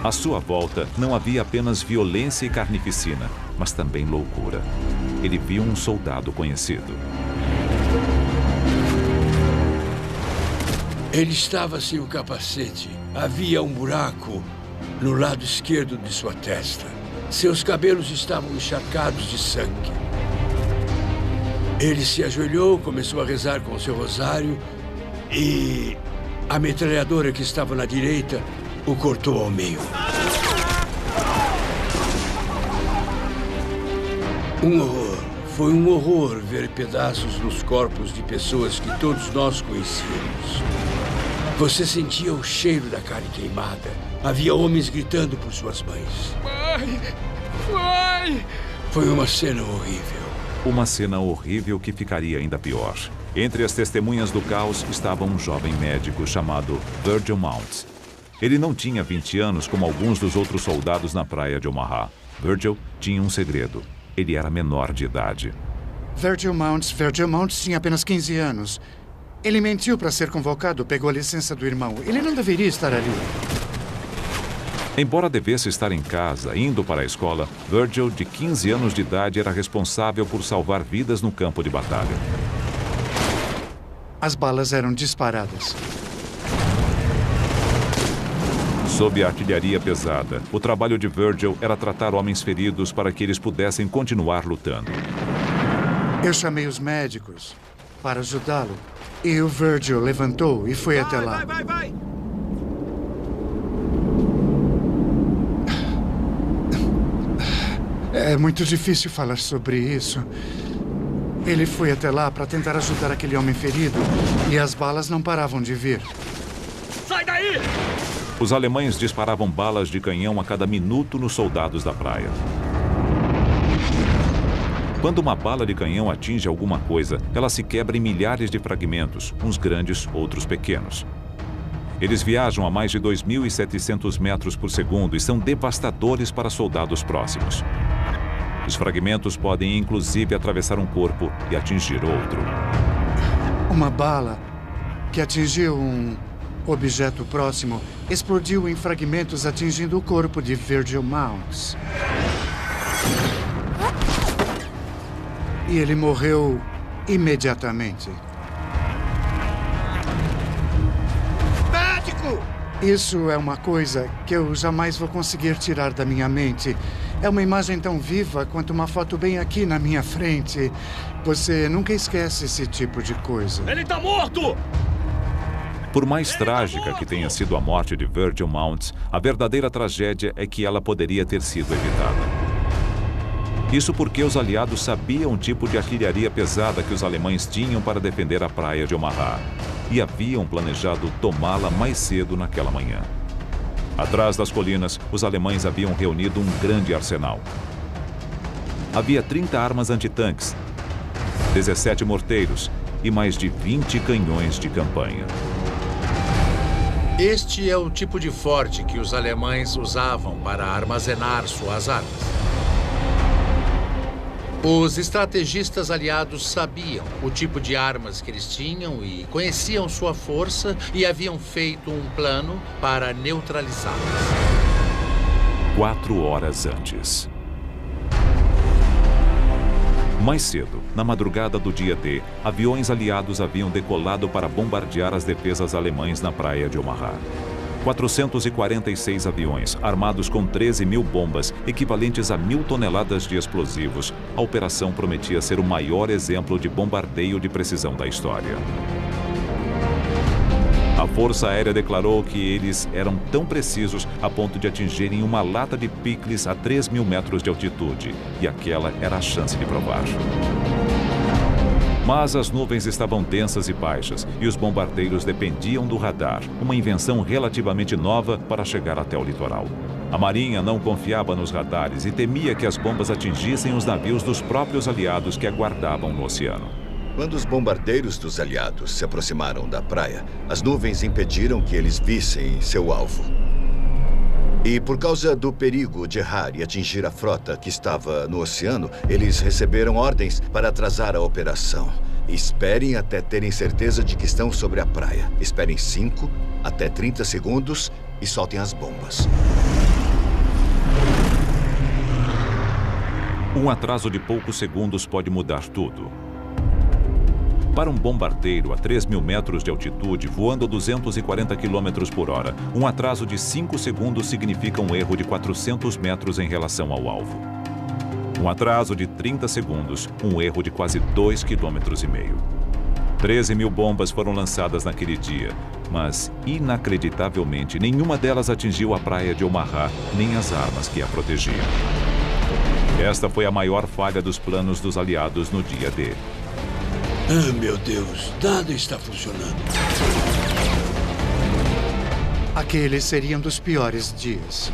À sua volta, não havia apenas violência e carnificina, mas também loucura. Ele viu um soldado conhecido. Ele estava sem o capacete. Havia um buraco no lado esquerdo de sua testa. Seus cabelos estavam encharcados de sangue. Ele se ajoelhou, começou a rezar com seu rosário e a metralhadora que estava na direita o cortou ao meio. Um horror. Foi um horror ver pedaços nos corpos de pessoas que todos nós conhecíamos. Você sentia o cheiro da carne queimada. Havia homens gritando por suas mães. Mãe! Mãe! Foi uma cena horrível. Uma cena horrível que ficaria ainda pior. Entre as testemunhas do caos estava um jovem médico chamado Virgil Mounts. Ele não tinha 20 anos como alguns dos outros soldados na praia de Omaha. Virgil tinha um segredo. Ele era menor de idade. Virgil Mounts tinha apenas 15 anos. Ele mentiu para ser convocado, pegou a licença do irmão. Ele não deveria estar ali. Embora devesse estar em casa, indo para a escola, Virgil, de 15 anos de idade, era responsável por salvar vidas no campo de batalha. As balas eram disparadas. Sob a artilharia pesada, o trabalho de Virgil era tratar homens feridos para que eles pudessem continuar lutando. Eu chamei os médicos para ajudá-lo. E o Virgil levantou e foi até lá. Vai! É muito difícil falar sobre isso. Ele foi até lá para tentar ajudar aquele homem ferido e as balas não paravam de vir. Sai daí! Os alemães disparavam balas de canhão a cada minuto nos soldados da praia. Quando uma bala de canhão atinge alguma coisa, ela se quebra em milhares de fragmentos, uns grandes, outros pequenos. Eles viajam a mais de 2.700 metros por segundo e são devastadores para soldados próximos. Os fragmentos podem, inclusive, atravessar um corpo e atingir outro. Uma bala que atingiu um objeto próximo explodiu em fragmentos, atingindo o corpo de Virgil Mounts. E ele morreu imediatamente. Médico! Isso é uma coisa que eu jamais vou conseguir tirar da minha mente. É uma imagem tão viva quanto uma foto bem aqui na minha frente. Você nunca esquece esse tipo de coisa. Ele tá morto! Por mais trágica que tenha sido a morte de Virgil Mounts, a verdadeira tragédia é que ela poderia ter sido evitada. Isso porque os aliados sabiam o tipo de artilharia pesada que os alemães tinham para defender a praia de Omaha e haviam planejado tomá-la mais cedo naquela manhã. Atrás das colinas, os alemães haviam reunido um grande arsenal. Havia 30 armas antitanques, 17 morteiros e mais de 20 canhões de campanha. Este é o tipo de forte que os alemães usavam para armazenar suas armas. Os estrategistas aliados sabiam o tipo de armas que eles tinham e conheciam sua força e haviam feito um plano para neutralizá-las. 4 horas antes. Mais cedo, na madrugada do dia D, aviões aliados haviam decolado para bombardear as defesas alemães na praia de Omaha. 446 aviões, armados com 13.000 bombas, equivalentes a 1.000 toneladas de explosivos. A operação prometia ser o maior exemplo de bombardeio de precisão da história. A Força Aérea declarou que eles eram tão precisos a ponto de atingirem uma lata de picles a 3.000 metros de altitude, e aquela era a chance de provar. Mas as nuvens estavam densas e baixas, e os bombardeiros dependiam do radar, uma invenção relativamente nova para chegar até o litoral. A Marinha não confiava nos radares e temia que as bombas atingissem os navios dos próprios aliados que aguardavam no oceano. Quando os bombardeiros dos aliados se aproximaram da praia, as nuvens impediram que eles vissem seu alvo. E por causa do perigo de errar e atingir a frota que estava no oceano, eles receberam ordens para atrasar a operação. Esperem até terem certeza de que estão sobre a praia. Esperem 5 até 30 segundos e soltem as bombas. Um atraso de poucos segundos pode mudar tudo. Para um bombardeiro a 3.000 metros de altitude, voando a 240 km por hora, um atraso de 5 segundos significa um erro de 400 metros em relação ao alvo. Um atraso de 30 segundos, um erro de quase 2,5 km. 13.000 bombas foram lançadas naquele dia, mas, inacreditavelmente, nenhuma delas atingiu a praia de Omaha, nem as armas que a protegiam. Esta foi a maior falha dos planos dos aliados no dia D. Ah, meu Deus, nada está funcionando. Aqueles seriam dos piores dias.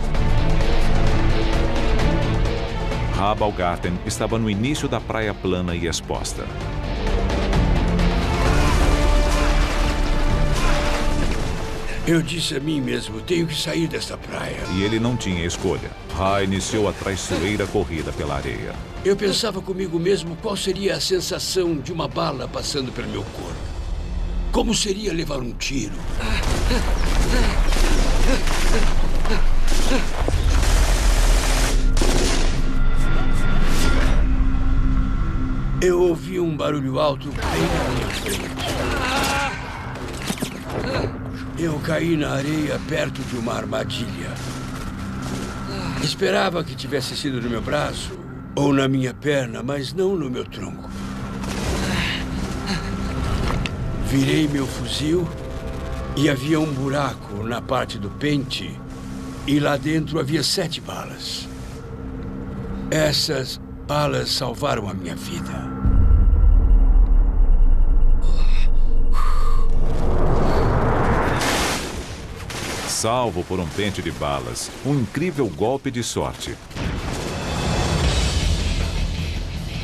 Habalgarten estava no início da praia plana e exposta. Eu disse a mim mesmo, tenho que sair desta praia. E ele não tinha escolha. Ra iniciou a traiçoeira corrida pela areia. Eu pensava comigo mesmo qual seria a sensação de uma bala passando pelo meu corpo. Como seria levar um tiro? Eu ouvi um barulho alto bem na minha frente. Eu caí na areia perto de uma armadilha. Esperava que tivesse sido no meu braço ou na minha perna, mas não no meu tronco. Virei meu fuzil e havia um buraco na parte do pente e lá dentro havia 7 balas. Essas balas salvaram a minha vida. Salvo por um pente de balas, um incrível golpe de sorte.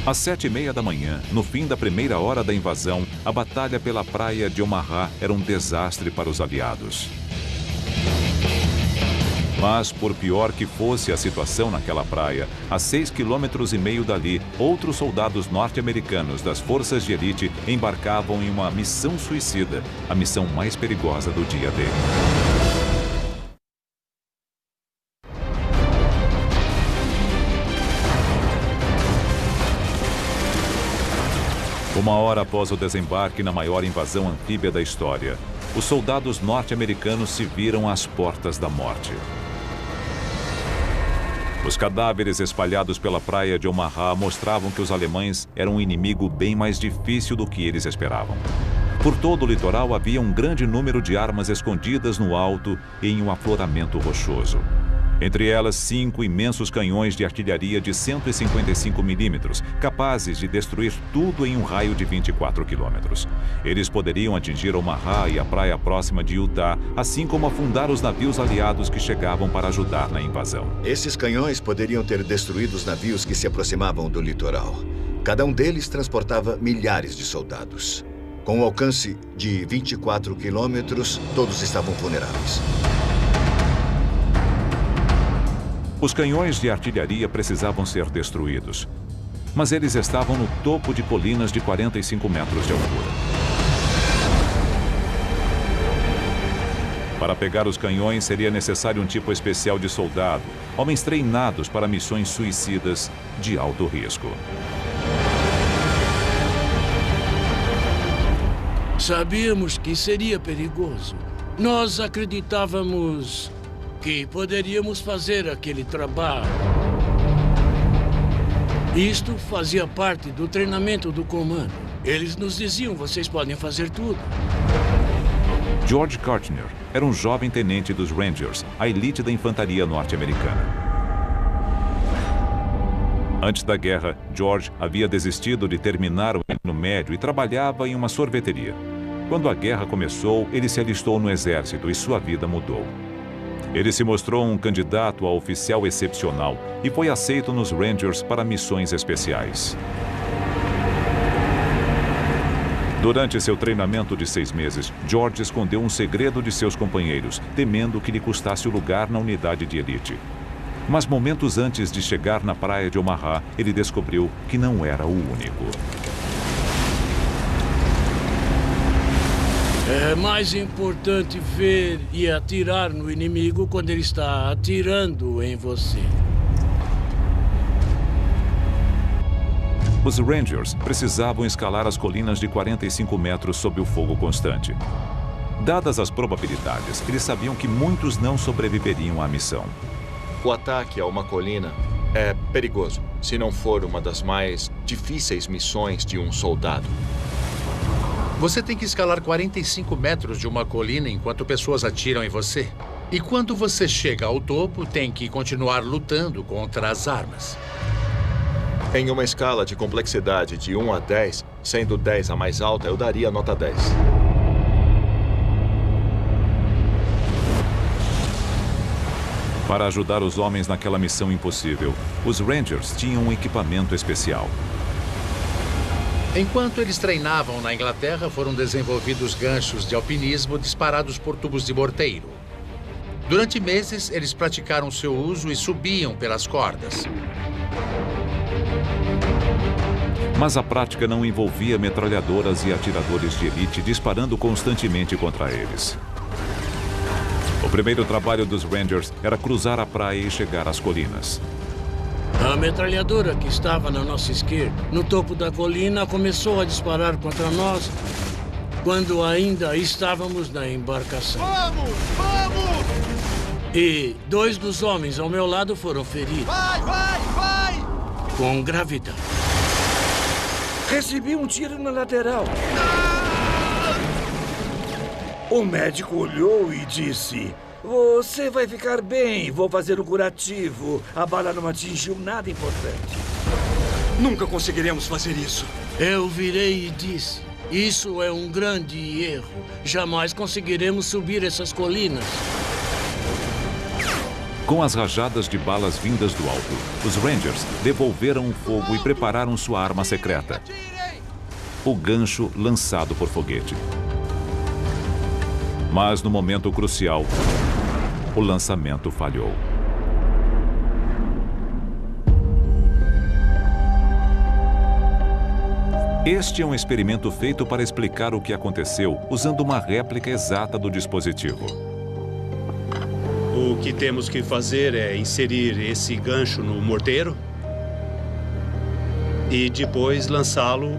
Às 7h30 da manhã, no fim da primeira hora da invasão, a batalha pela praia de Omaha era um desastre para os aliados. Mas, por pior que fosse a situação naquela praia, a 6,5 km dali, outros soldados norte-americanos das forças de elite embarcavam em uma missão suicida, a missão mais perigosa do dia D. Uma hora após o desembarque na maior invasão anfíbia da história, os soldados norte-americanos se viram às portas da morte. Os cadáveres espalhados pela praia de Omaha mostravam que os alemães eram um inimigo bem mais difícil do que eles esperavam. Por todo o litoral havia um grande número de armas escondidas no alto e em um afloramento rochoso. Entre elas, 5 imensos canhões de artilharia de 155 milímetros, capazes de destruir tudo em um raio de 24 quilômetros. Eles poderiam atingir Omaha e a praia próxima de Utah, assim como afundar os navios aliados que chegavam para ajudar na invasão. Esses canhões poderiam ter destruído os navios que se aproximavam do litoral. Cada um deles transportava milhares de soldados. Com um alcance de 24 quilômetros, todos estavam vulneráveis. Os canhões de artilharia precisavam ser destruídos, mas eles estavam no topo de colinas de 45 metros de altura. Para pegar os canhões, seria necessário um tipo especial de soldado, homens treinados para missões suicidas de alto risco. Sabíamos que seria perigoso. Nós acreditávamos que poderíamos fazer aquele trabalho. Isto fazia parte do treinamento do comando. Eles nos diziam, vocês podem fazer tudo. George Kartner era um jovem tenente dos Rangers, a elite da infantaria norte-americana. Antes da guerra, George havia desistido de terminar o ensino médio e trabalhava em uma sorveteria. Quando a guerra começou, ele se alistou no exército e sua vida mudou. Ele se mostrou um candidato a oficial excepcional e foi aceito nos Rangers para missões especiais. Durante seu treinamento de 6 meses, George escondeu um segredo de seus companheiros, temendo que lhe custasse o lugar na unidade de elite. Mas momentos antes de chegar na praia de Omaha, ele descobriu que não era o único. É mais importante ver e atirar no inimigo quando ele está atirando em você. Os Rangers precisavam escalar as colinas de 45 metros sob o fogo constante. Dadas as probabilidades, eles sabiam que muitos não sobreviveriam à missão. O ataque a uma colina é perigoso, se não for uma das mais difíceis missões de um soldado. Você tem que escalar 45 metros de uma colina enquanto pessoas atiram em você. E quando você chega ao topo, tem que continuar lutando contra as armas. Em uma escala de complexidade de 1 a 10, sendo 10 a mais alta, eu daria nota 10. Para ajudar os homens naquela missão impossível, os Rangers tinham um equipamento especial. Enquanto eles treinavam na Inglaterra, foram desenvolvidos ganchos de alpinismo disparados por tubos de morteiro. Durante meses, eles praticaram seu uso e subiam pelas cordas. Mas a prática não envolvia metralhadoras e atiradores de elite disparando constantemente contra eles. O primeiro trabalho dos Rangers era cruzar a praia e chegar às colinas. A metralhadora que estava na nossa esquerda, no topo da colina, começou a disparar contra nós quando ainda estávamos na embarcação. Vamos! Vamos! E 2 dos homens ao meu lado foram feridos. Vai, vai, vai! Com gravidade. Recebi um tiro na lateral. O médico olhou e disse: "Você vai ficar bem, vou fazer um curativo. A bala não atingiu nada importante." Nunca conseguiremos fazer isso. Eu virei e disse: "Isso é um grande erro. Jamais conseguiremos subir essas colinas." Com as rajadas de balas vindas do alto, os Rangers devolveram o fogo e prepararam sua arma secreta: o gancho lançado por foguete. Mas no momento crucial, o lançamento falhou. Este é um experimento feito para explicar o que aconteceu usando uma réplica exata do dispositivo. O que temos que fazer é inserir esse gancho no morteiro e depois lançá-lo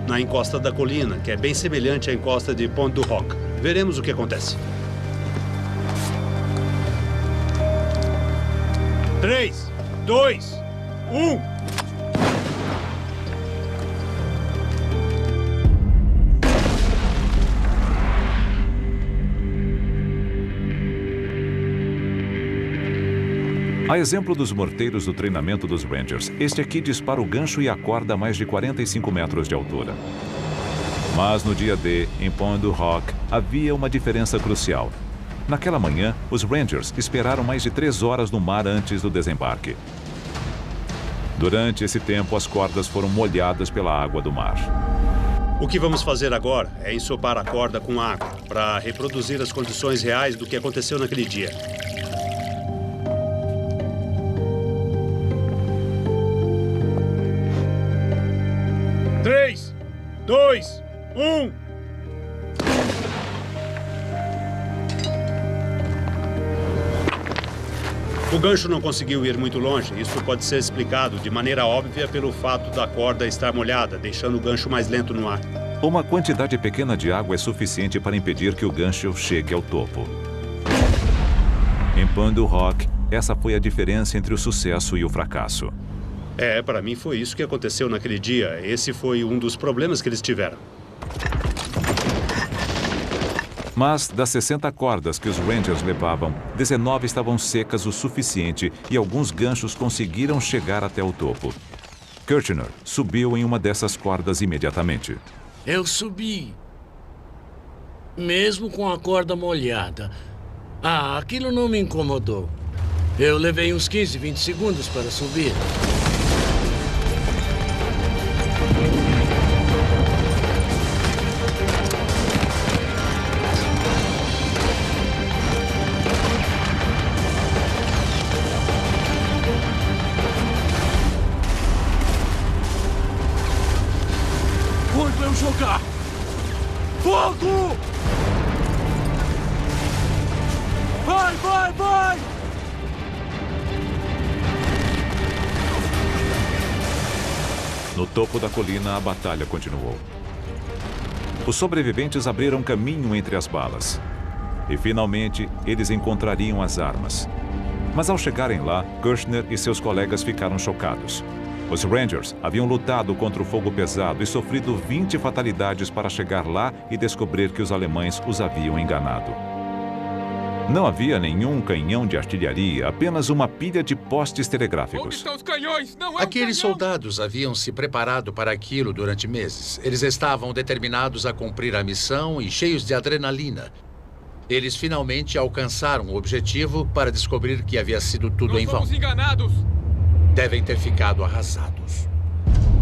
na encosta da colina, que é bem semelhante à encosta de Pont du Roc. Veremos o que acontece. 3, 2, 1... A exemplo dos morteiros do treinamento dos Rangers, este aqui dispara o gancho e acorda a mais de 45 metros de altura. Mas no dia D, em Pont du Roc, havia uma diferença crucial. Naquela manhã, os Rangers esperaram mais de 3 horas no mar antes do desembarque. Durante esse tempo, as cordas foram molhadas pela água do mar. O que vamos fazer agora é ensopar a corda com água para reproduzir as condições reais do que aconteceu naquele dia. 3, 2, 1... O gancho não conseguiu ir muito longe. Isso pode ser explicado de maneira óbvia pelo fato da corda estar molhada, deixando o gancho mais lento no ar. Uma quantidade pequena de água é suficiente para impedir que o gancho chegue ao topo. Em Pont du Roc, essa foi a diferença entre o sucesso e o fracasso. Para mim foi isso que aconteceu naquele dia. Esse foi um dos problemas que eles tiveram. Mas das 60 cordas que os Rangers levavam, 19 estavam secas o suficiente e alguns ganchos conseguiram chegar até o topo. Kirchner subiu em uma dessas cordas imediatamente. Eu subi, mesmo com a corda molhada. Aquilo não me incomodou. Eu levei uns 15, 20 segundos para subir. Jogar! Fogo! Vai, vai, vai! No topo da colina, a batalha continuou. Os sobreviventes abriram caminho entre as balas. E, finalmente, eles encontrariam as armas. Mas, ao chegarem lá, Kirchner e seus colegas ficaram chocados. Os Rangers haviam lutado contra o fogo pesado e sofrido 20 fatalidades para chegar lá e descobrir que os alemães os haviam enganado. Não havia nenhum canhão de artilharia, apenas uma pilha de postes telegráficos. Onde estão os canhões? Não é Aqueles soldados haviam se preparado para aquilo durante meses. Eles estavam determinados a cumprir a missão e cheios de adrenalina. Eles finalmente alcançaram o objetivo para descobrir que havia sido tudo em vão. Fomos enganados! Devem ter ficado arrasados.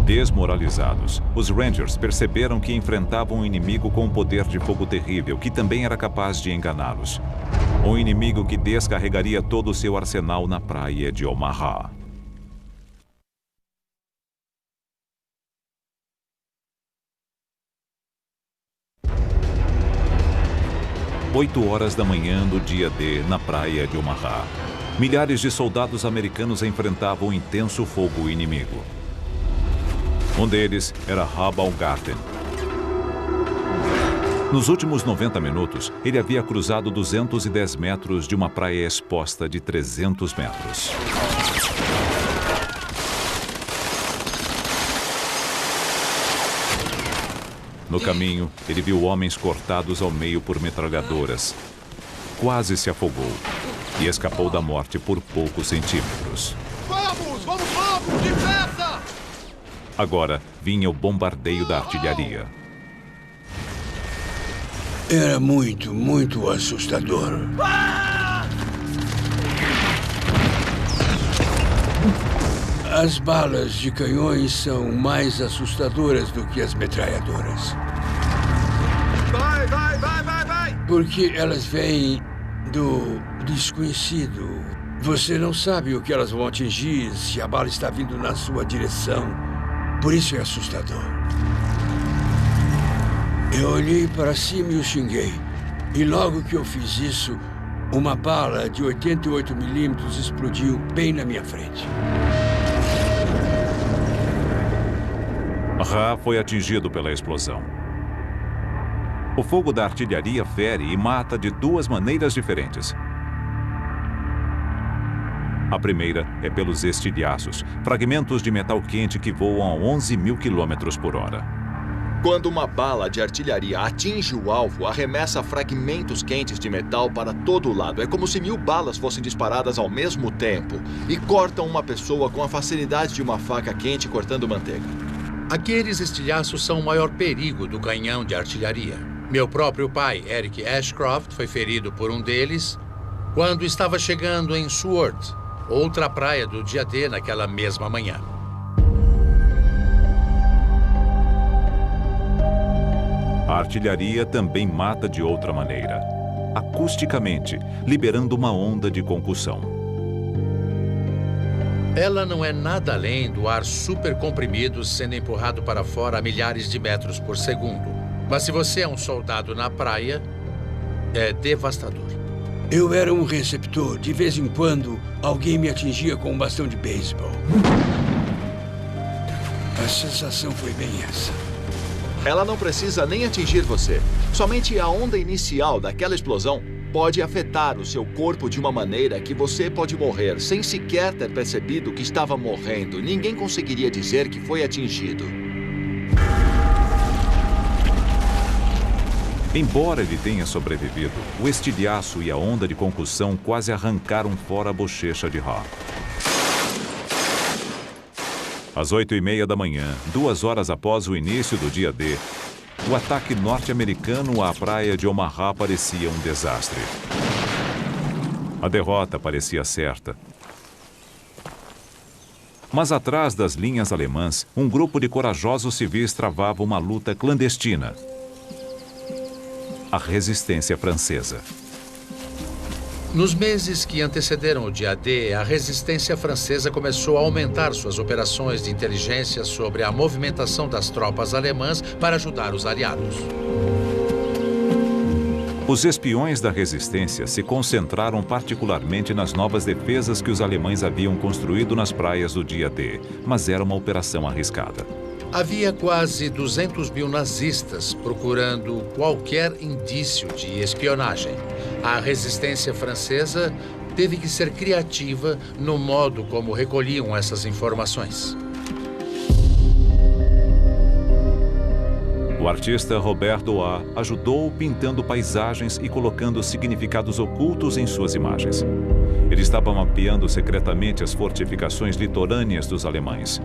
Desmoralizados, os Rangers perceberam que enfrentavam um inimigo com um poder de fogo terrível, que também era capaz de enganá-los. Um inimigo que descarregaria todo o seu arsenal na praia de Omaha. Oito horas da manhã do dia D, na praia de Omaha. Milhares de soldados americanos enfrentavam um intenso fogo inimigo. Um deles era Hal Baumgarten. Nos últimos 90 minutos, ele havia cruzado 210 metros de uma praia exposta de 300 metros. No caminho, ele viu homens cortados ao meio por metralhadoras. Quase se afogou e escapou da morte por poucos centímetros. Vamos! Vamos logo! Depressa! Agora vinha o bombardeio da artilharia. Era muito assustador. As balas de canhões são mais assustadoras do que as metralhadoras. Vai! Porque elas vêm do desconhecido. Você não sabe o que elas vão atingir se a bala está vindo na sua direção. Por isso é assustador. Eu olhei para cima e o xinguei. E logo que eu fiz isso, uma bala de 88 milímetros explodiu bem na minha frente. Ra foi atingido pela explosão. O fogo da artilharia fere e mata de duas maneiras diferentes. A primeira é pelos estilhaços, fragmentos de metal quente que voam a 11 mil quilômetros por hora. Quando uma bala de artilharia atinge o alvo, arremessa fragmentos quentes de metal para todo lado. É como se 1000 balas fossem disparadas ao mesmo tempo e cortam uma pessoa com a facilidade de uma faca quente cortando manteiga. Aqueles estilhaços são o maior perigo do canhão de artilharia. Meu próprio pai, Eric Ashcroft, foi ferido por um deles quando estava chegando em Seward, outra praia do dia D naquela mesma manhã. A artilharia também mata de outra maneira, acusticamente, liberando uma onda de concussão. Ela não é nada além do ar supercomprimido sendo empurrado para fora a milhares de metros por segundo. Mas se você é um soldado na praia, é devastador. Eu era um receptor. De vez em quando, alguém me atingia com um bastão de beisebol. A sensação foi bem essa. Ela não precisa nem atingir você. Somente a onda inicial daquela explosão pode afetar o seu corpo de uma maneira que você pode morrer sem sequer ter percebido que estava morrendo. Ninguém conseguiria dizer que foi atingido. Embora ele tenha sobrevivido, o estilhaço e a onda de concussão quase arrancaram fora a bochecha de Ra. Às 8h30 da manhã, 2 horas após o início do dia D, o ataque norte-americano à praia de Omaha parecia um desastre. A derrota parecia certa. Mas atrás das linhas alemãs, um grupo de corajosos civis travava uma luta clandestina. A resistência francesa. Nos meses que antecederam o dia D, a resistência francesa começou a aumentar suas operações de inteligência sobre a movimentação das tropas alemãs para ajudar os aliados. Os espiões da resistência se concentraram particularmente nas novas defesas que os alemães haviam construído nas praias do dia D, mas era uma operação arriscada. Havia quase 200 mil nazistas procurando qualquer indício de espionagem. A resistência francesa teve que ser criativa no modo como recolhiam essas informações. O artista Roberto A. ajudou pintando paisagens e colocando significados ocultos em suas imagens. Ele estava mapeando secretamente as fortificações litorâneas dos alemães.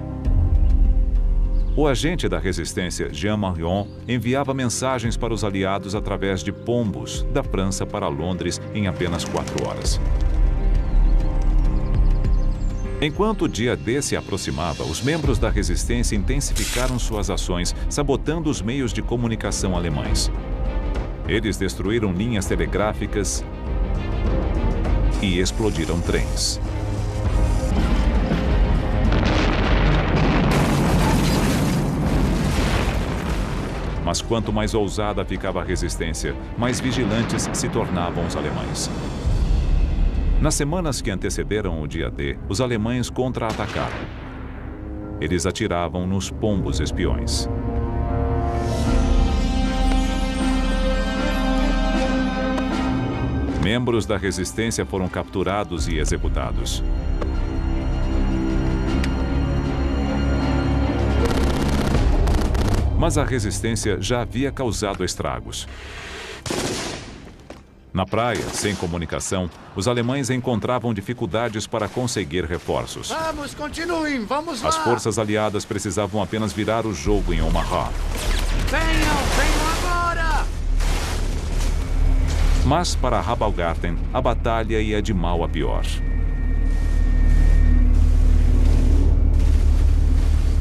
O agente da resistência, Jean Marion, enviava mensagens para os aliados através de pombos da França para Londres em apenas 4 horas. Enquanto o dia D se aproximava, os membros da resistência intensificaram suas ações, sabotando os meios de comunicação alemães. Eles destruíram linhas telegráficas e explodiram trens. Mas quanto mais ousada ficava a resistência, mais vigilantes se tornavam os alemães. Nas semanas que antecederam o dia D, os alemães contra-atacaram. Eles atiravam nos pombos espiões. Membros da resistência foram capturados e executados. Mas a resistência já havia causado estragos. Na praia, sem comunicação, os alemães encontravam dificuldades para conseguir reforços. Vamos, continuem, vamos lá! As forças aliadas precisavam apenas virar o jogo em Omaha. Venham agora! Mas, para Rabaulgarten, a batalha ia de mal a pior.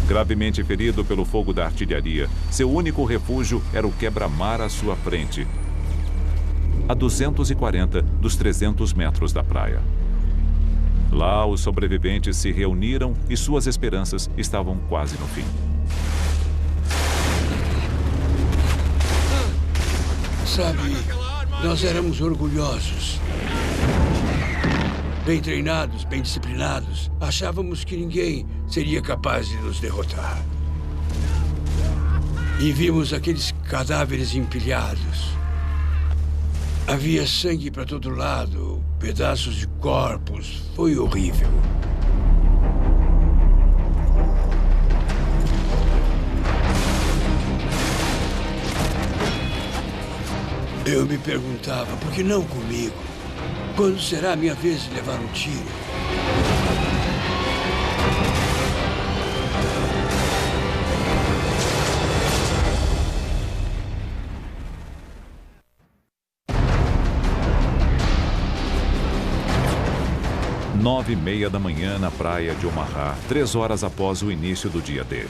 Gravemente ferido pelo fogo da artilharia, seu único refúgio era o quebra-mar à sua frente, a 240 dos 300 metros da praia. Lá, os sobreviventes se reuniram e suas esperanças estavam quase no fim. Sabe, nós éramos orgulhosos. Bem treinados, bem disciplinados. Achávamos que ninguém seria capaz de nos derrotar. E vimos aqueles cadáveres empilhados. Havia sangue para todo lado, pedaços de corpos. Foi horrível. Eu me perguntava, por que não comigo? Quando será a minha vez de levar um tiro? Nove e meia da manhã na praia de Omaha, 3 horas após o início do dia D.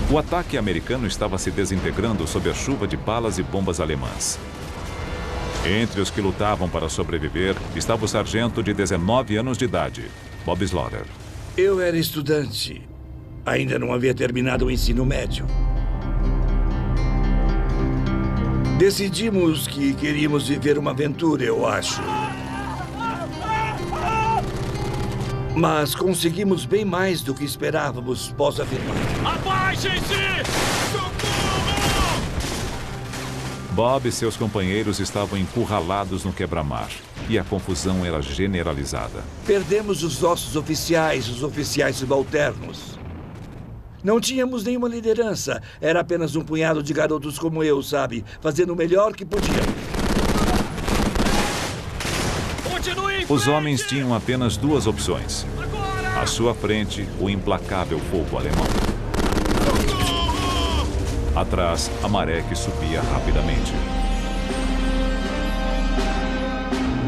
O ataque americano estava se desintegrando sob a chuva de balas e bombas alemãs. Entre os que lutavam para sobreviver estava o sargento de 19 anos de idade, Bob Slaughter. Eu era estudante. Ainda não havia terminado o ensino médio. Decidimos que queríamos viver uma aventura, eu acho. Mas conseguimos bem mais do que esperávamos, posso afirmar. Abaixem-se! Bob e seus companheiros estavam encurralados no quebra-mar e a confusão era generalizada. Perdemos os nossos oficiais, os oficiais subalternos. Não tínhamos nenhuma liderança. Era apenas um punhado de garotos como eu, sabe? Fazendo o melhor que podiam. Os homens tinham apenas 2 opções. À sua frente, o implacável fogo alemão. Atrás, a maré que subia rapidamente.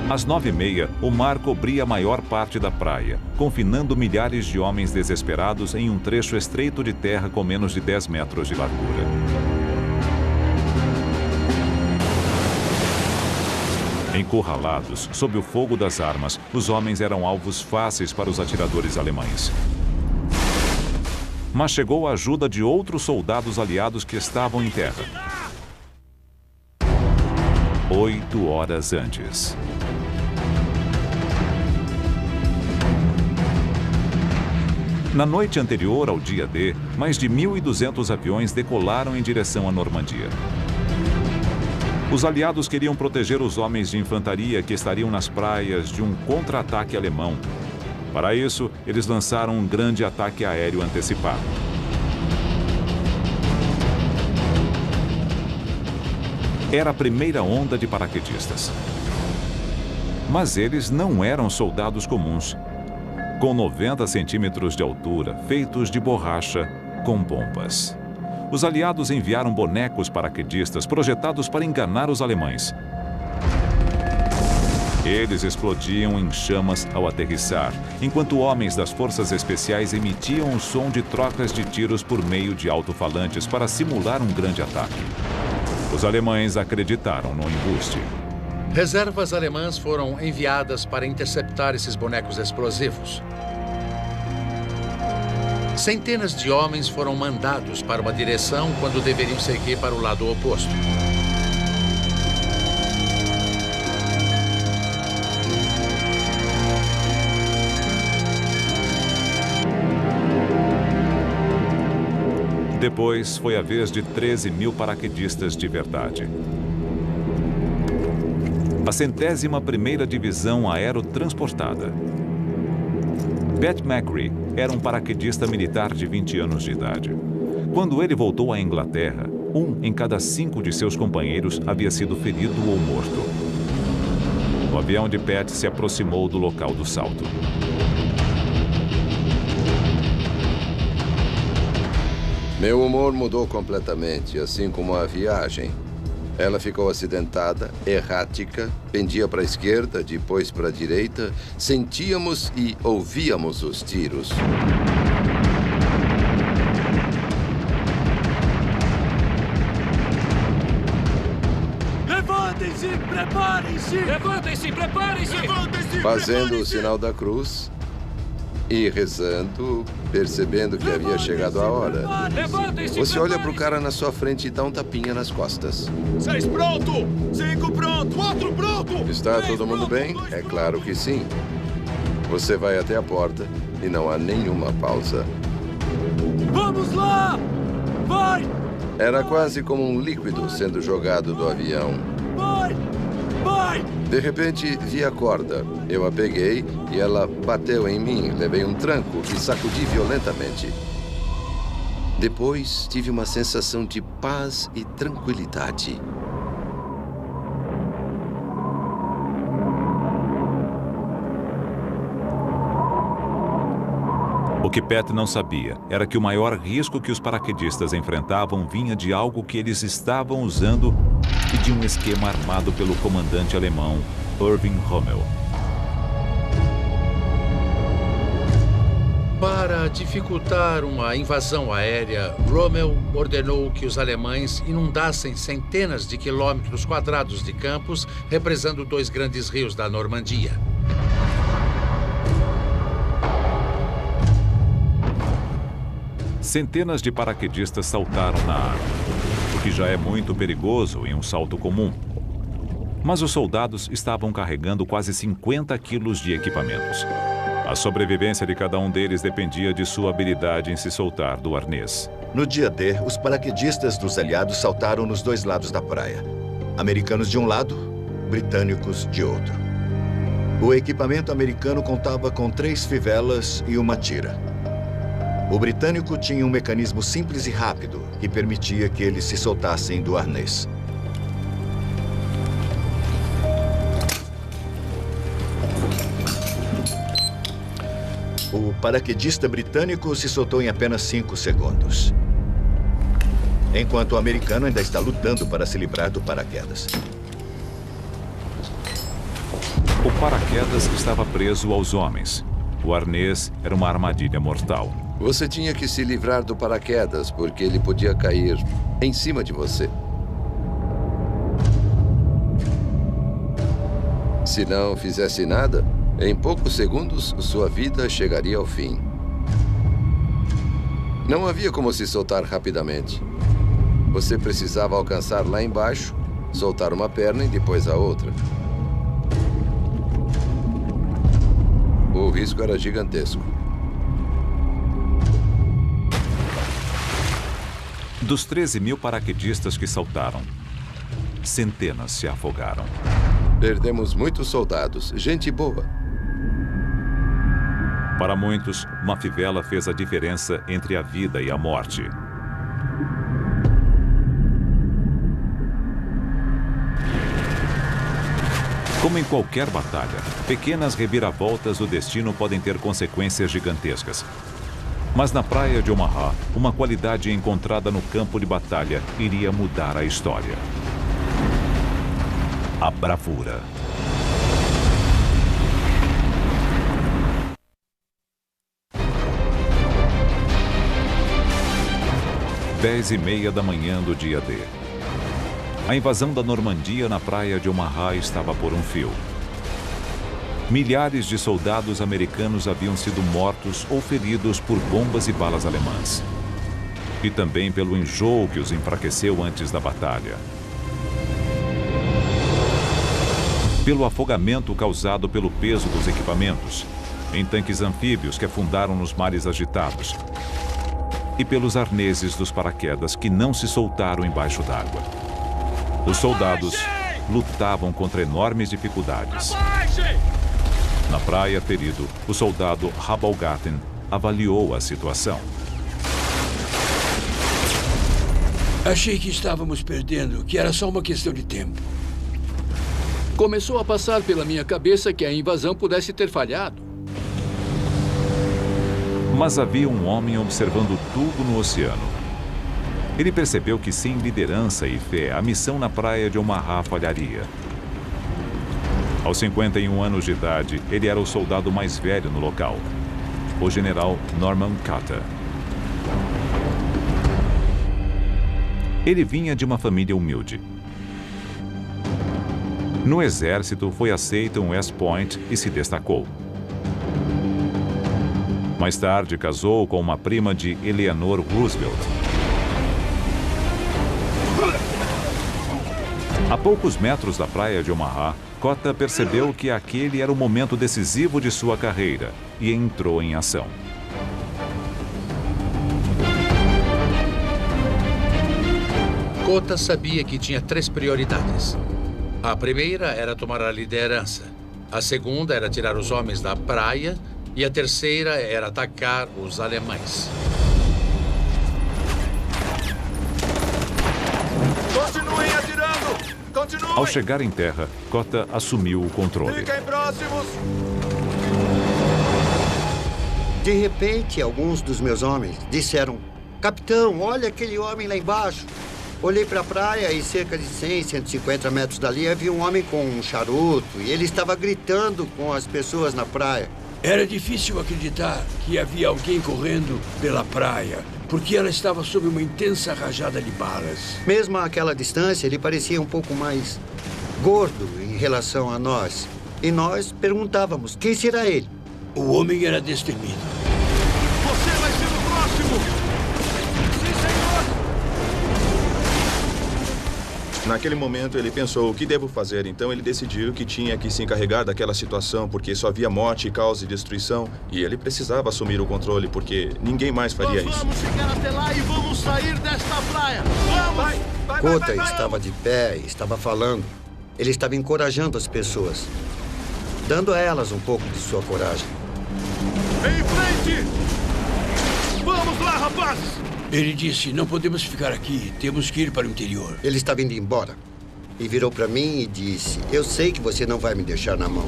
Às 9h30, o mar cobria a maior parte da praia, confinando milhares de homens desesperados em um trecho estreito de terra com menos de 10 metros de largura. Encurralados, sob o fogo das armas, os homens eram alvos fáceis para os atiradores alemães. Mas chegou a ajuda de outros soldados aliados que estavam em terra. 8 horas antes. Na noite anterior ao dia D, mais de 1.200 aviões decolaram em direção à Normandia. Os aliados queriam proteger os homens de infantaria que estariam nas praias de um contra-ataque alemão. Para isso, eles lançaram um grande ataque aéreo antecipado. Era a primeira onda de paraquedistas. Mas eles não eram soldados comuns. Com 90 centímetros de altura, feitos de borracha, com pompas. Os aliados enviaram bonecos paraquedistas projetados para enganar os alemães. Eles explodiam em chamas ao aterrissar, enquanto homens das forças especiais emitiam o som de trocas de tiros por meio de alto-falantes para simular um grande ataque. Os alemães acreditaram no embuste. Reservas alemãs foram enviadas para interceptar esses bonecos explosivos. Centenas de homens foram mandados para uma direção quando deveriam seguir para o lado oposto. Depois foi a vez de 13.000 paraquedistas de verdade. A 101ª Divisão Aerotransportada. Pat McCree era um paraquedista militar de 20 anos de idade. Quando ele voltou à Inglaterra, 1 em cada 5 de seus companheiros havia sido ferido ou morto. O avião de Pat se aproximou do local do salto. Meu humor mudou completamente, assim como a viagem. Ela ficou acidentada, errática, pendia para a esquerda, depois para a direita. Sentíamos e ouvíamos os tiros. Levantem-se, preparem-se! Levantem-se, preparem-se! Levantem-se, fazendo o sinal da cruz e rezando, percebendo que havia chegado a hora. Você olha para o cara na sua frente e dá um tapinha nas costas. 6 pronto! 5 pronto! 4 pronto! Está todo mundo bem? É claro que sim. Você vai até a porta e não há nenhuma pausa. Vamos lá! Vai! Era quase como um líquido sendo jogado do avião. Vai! Vai! De repente, vi a corda. Eu a peguei e ela bateu em mim. Levei um tranco e sacudi violentamente. Depois, tive uma sensação de paz e tranquilidade. O que Pat não sabia era que o maior risco que os paraquedistas enfrentavam vinha de algo que eles estavam usando e de um esquema armado pelo comandante alemão Erwin Rommel. Para dificultar uma invasão aérea, Rommel ordenou que os alemães inundassem centenas de quilômetros quadrados de campos, represando 2 grandes rios da Normandia. Centenas de paraquedistas saltaram na água, o que já é muito perigoso em um salto comum. Mas os soldados estavam carregando quase 50 quilos de equipamentos. A sobrevivência de cada um deles dependia de sua habilidade em se soltar do arnês. No dia D, os paraquedistas dos aliados saltaram nos 2 lados da praia. Americanos de um lado, britânicos de outro. O equipamento americano contava com 3 fivelas e uma tira. O britânico tinha um mecanismo simples e rápido que permitia que eles se soltassem do arnês. O paraquedista britânico se soltou em apenas 5 segundos. Enquanto o americano ainda está lutando para se livrar do paraquedas. O paraquedas estava preso aos homens. O arnês era uma armadilha mortal. Você tinha que se livrar do paraquedas, porque ele podia cair em cima de você. Se não fizesse nada, em poucos segundos, sua vida chegaria ao fim. Não havia como se soltar rapidamente. Você precisava alcançar lá embaixo, soltar uma perna e depois a outra. O risco era gigantesco. Dos 13.000 paraquedistas que saltaram, centenas se afogaram. Perdemos muitos soldados, gente boa. Para muitos, uma fivela fez a diferença entre a vida e a morte. Como em qualquer batalha, pequenas reviravoltas do destino podem ter consequências gigantescas. Mas na praia de Omaha, uma qualidade encontrada no campo de batalha iria mudar a história. A bravura. Dez e meia da manhã do dia D. A invasão da Normandia na praia de Omaha estava por um fio. Milhares de soldados americanos haviam sido mortos ou feridos por bombas e balas alemãs. E também pelo enjoo que os enfraqueceu antes da batalha. Pelo afogamento causado pelo peso dos equipamentos, em tanques anfíbios que afundaram nos mares agitados. E pelos arneses dos paraquedas que não se soltaram embaixo d'água. Os soldados lutavam contra enormes dificuldades. Na praia, ferido, o soldado Rabalgaten avaliou a situação. Achei que estávamos perdendo, que era só uma questão de tempo. Começou a passar pela minha cabeça que a invasão pudesse ter falhado. Mas havia um homem observando tudo no oceano. Ele percebeu que sem liderança e fé, a missão na praia de Omaha falharia. Aos 51 anos de idade, ele era o soldado mais velho no local, o general Norman Carter. Ele vinha de uma família humilde. No exército, foi aceito em West Point e se destacou. Mais tarde, casou com uma prima de Eleanor Roosevelt. A poucos metros da praia de Omaha, Cota percebeu que aquele era o momento decisivo de sua carreira e entrou em ação. Cota sabia que tinha 3 prioridades. A primeira era tomar a liderança. A segunda era tirar os homens da praia. E a terceira era atacar os alemães. Continuem atirando! Continuem! Ao chegar em terra, Cota assumiu o controle. Fiquem próximos! De repente, alguns dos meus homens disseram: Capitão, olha aquele homem lá embaixo. Olhei para a praia e cerca de 100, 150 metros dali havia um homem com um charuto e ele estava gritando com as pessoas na praia. Era difícil acreditar que havia alguém correndo pela praia, porque ela estava sob uma intensa rajada de balas. Mesmo àquela distância, ele parecia um pouco mais gordo em relação a nós. E nós perguntávamos, quem será ele? O homem era destemido. Você vai ser o próximo! Sim, senhor! Naquele momento, ele pensou, o que devo fazer? Então, ele decidiu que tinha que se encarregar daquela situação, porque só havia morte, caos e destruição. E ele precisava assumir o controle, porque ninguém mais faria isso. Vamos chegar até lá e vamos sair desta praia! Vamos! Cota estava de pé, estava falando. Ele estava encorajando as pessoas, dando a elas um pouco de sua coragem. Em frente! Vamos lá, rapazes! Ele disse, não podemos ficar aqui, temos que ir para o interior. Ele estava indo embora e virou para mim e disse, eu sei que você não vai me deixar na mão.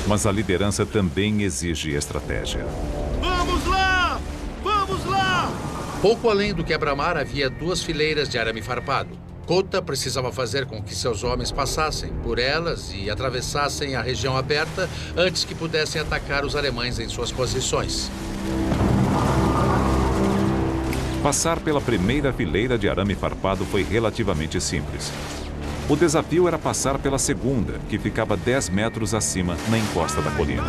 Mas a liderança também exige estratégia. Vamos lá! Vamos lá! Pouco além do quebra-mar havia 2 fileiras de arame farpado. Cota precisava fazer com que seus homens passassem por elas e atravessassem a região aberta antes que pudessem atacar os alemães em suas posições. Passar pela primeira fileira de arame farpado foi relativamente simples. O desafio era passar pela segunda, que ficava 10 metros acima na encosta da colina.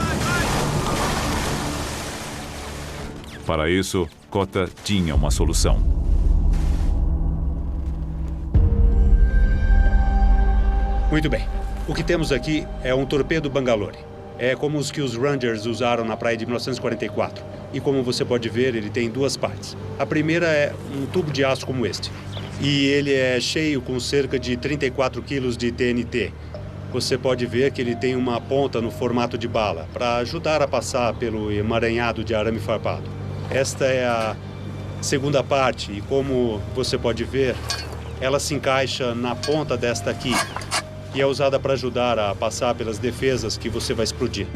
Para isso, Cota tinha uma solução. Muito bem. O que temos aqui é um torpedo Bangalore. É como os que os Rangers usaram na praia de 1944. E como você pode ver, ele tem 2 partes. A primeira é um tubo de aço como este. E ele é cheio com cerca de 34 quilos de TNT. Você pode ver que ele tem uma ponta no formato de bala, para ajudar a passar pelo emaranhado de arame farpado. Esta é a segunda parte, e como você pode ver, Ela se encaixa na ponta desta aqui e é usada para ajudar a passar pelas defesas que você vai explodir.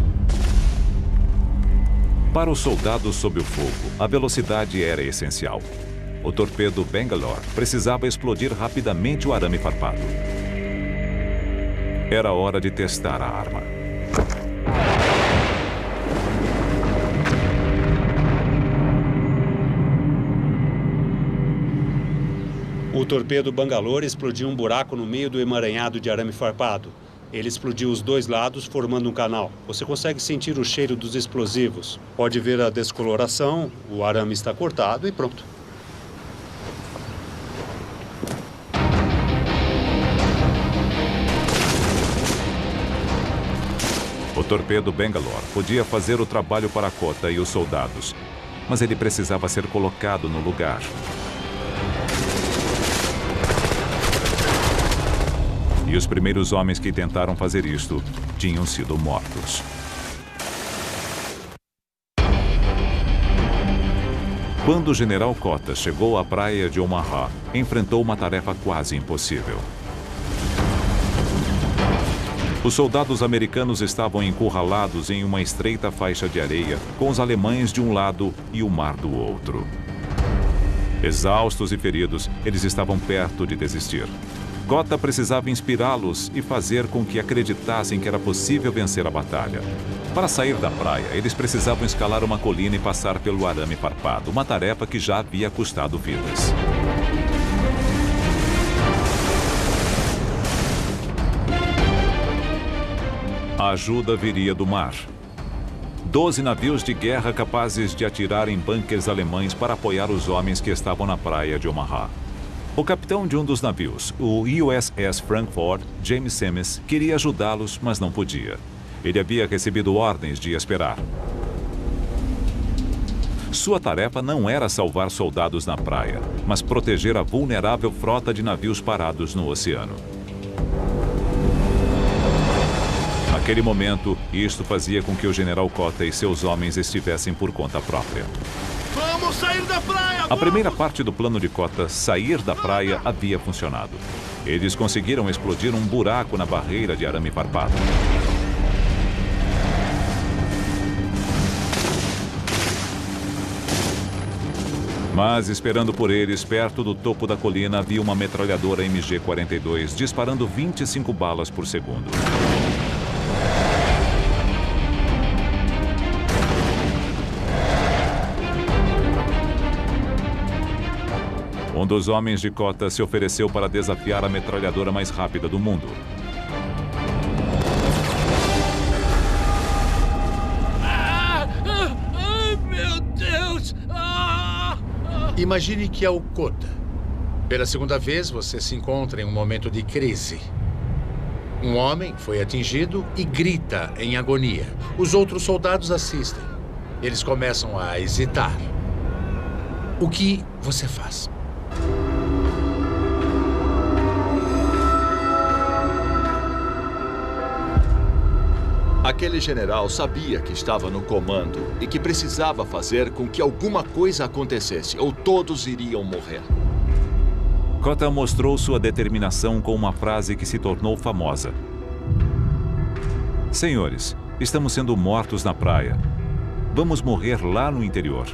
Para os soldados sob o fogo, a velocidade era essencial. O torpedo Bangalore precisava explodir rapidamente o arame farpado. Era hora de testar a arma. O torpedo Bangalore explodiu um buraco no meio do emaranhado de arame farpado. Ele explodiu os dois lados, formando um canal. Você consegue sentir o cheiro dos explosivos. Pode ver a descoloração, o arame está cortado e pronto. O torpedo Bangalore podia fazer o trabalho para Kota e os soldados, mas ele precisava ser colocado no lugar. E os primeiros homens que tentaram fazer isto tinham sido mortos. Quando o general Kota chegou à praia de Omaha, enfrentou uma tarefa quase impossível. Os soldados americanos estavam encurralados em uma estreita faixa de areia, com os alemães de um lado e o mar do outro. Exaustos e feridos, eles estavam perto de desistir. Kota precisava inspirá-los e fazer com que acreditassem que era possível vencer a batalha. Para sair da praia, eles precisavam escalar uma colina e passar pelo arame farpado, uma tarefa que já havia custado vidas. A ajuda viria do mar. 12 navios de guerra capazes de atirar em bunkers alemães para apoiar os homens que estavam na praia de Omaha. O capitão de um dos navios, o USS Frankfurt, James Semmes, queria ajudá-los, mas não podia. Ele havia recebido ordens de esperar. Sua tarefa não era salvar soldados na praia, mas proteger a vulnerável frota de navios parados no oceano. Naquele momento, isto fazia com que o general Kota e seus homens estivessem por conta própria. Vamos sair da praia! A primeira parte do plano de Kota, sair da praia, havia funcionado. Eles conseguiram explodir um buraco na barreira de arame farpado. Mas, esperando por eles, perto do topo da colina, havia uma metralhadora MG-42 disparando 25 balas por segundo. Um dos homens de Kota se ofereceu para desafiar a metralhadora mais rápida do mundo. Meu Deus! Imagine que é o Kota. Pela segunda vez, você se encontra em um momento de crise. Um homem foi atingido e grita em agonia. Os outros soldados assistem. Eles começam a hesitar. O que você faz? Aquele general sabia que estava no comando e que precisava fazer com que alguma coisa acontecesse, ou todos iriam morrer. Kota mostrou sua determinação com uma frase que se tornou famosa. Senhores, estamos sendo mortos na praia. Vamos morrer lá no interior.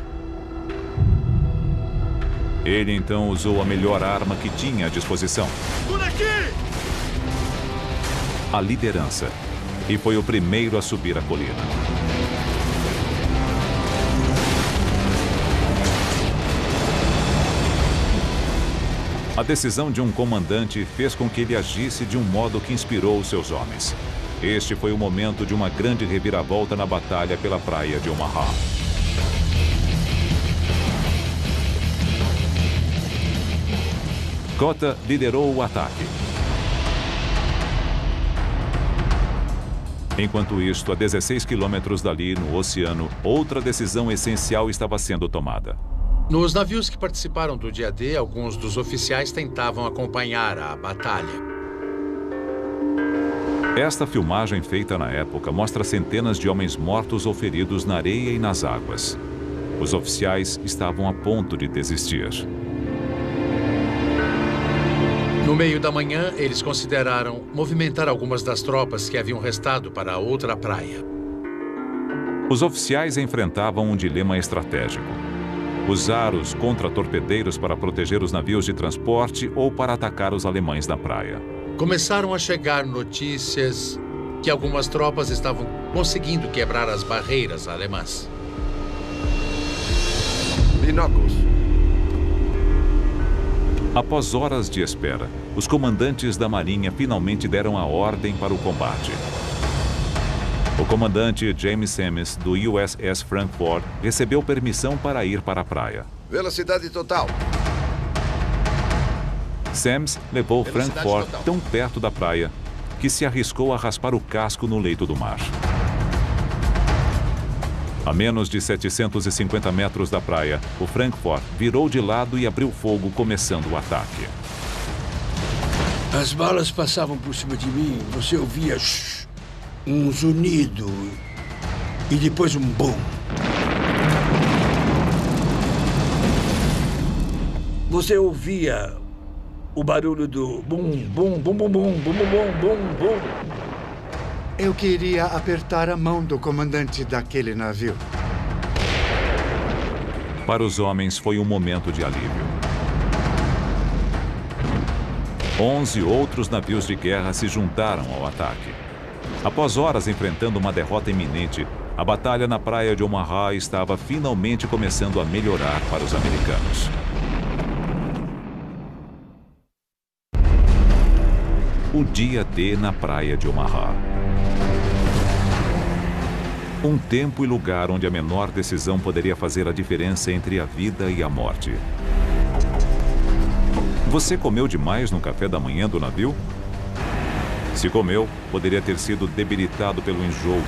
Ele então usou a melhor arma que tinha à disposição. Por aqui! A liderança. E foi o primeiro a subir a colina. A decisão de um comandante fez com que ele agisse de um modo que inspirou os seus homens. Este foi o momento de uma grande reviravolta na batalha pela praia de Omaha. Kota liderou o ataque. Enquanto isto, a 16 quilômetros dali, no oceano, outra decisão essencial estava sendo tomada. Nos navios que participaram do dia D, alguns dos oficiais tentavam acompanhar a batalha. Esta filmagem feita na época mostra centenas de homens mortos ou feridos na areia e nas águas. Os oficiais estavam a ponto de desistir. No meio da manhã, eles consideraram movimentar algumas das tropas que haviam restado para a outra praia. Os oficiais enfrentavam um dilema estratégico: usar os contra-torpedeiros para proteger os navios de transporte ou para atacar os alemães na praia. Começaram a chegar notícias que algumas tropas estavam conseguindo quebrar as barreiras alemãs. Binóculos. Após horas de espera, os comandantes da Marinha finalmente deram a ordem para o combate. O comandante James Semmes, do USS Frankfurt, recebeu permissão para ir para a praia. Velocidade total. Semmes levou Frankfurt tão perto da praia que se arriscou a raspar o casco no leito do mar. A menos de 750 metros da praia, o Frankfurt virou de lado e abriu fogo, começando o ataque. As balas passavam por cima de mim, você ouvia um zunido e depois um boom. Você ouvia o barulho do bum, bum, bum, bum, bum, bum, bum, bum, bum. Eu queria apertar a mão do comandante daquele navio. Para os homens, foi um momento de alívio. 11 outros navios de guerra se juntaram ao ataque. Após horas enfrentando uma derrota iminente, a batalha na praia de Omaha estava finalmente começando a melhorar para os americanos. O dia D na praia de Omaha. Um tempo e lugar onde a menor decisão poderia fazer a diferença entre a vida e a morte. Você comeu demais no café da manhã do navio? Se comeu, poderia ter sido debilitado pelo enjoo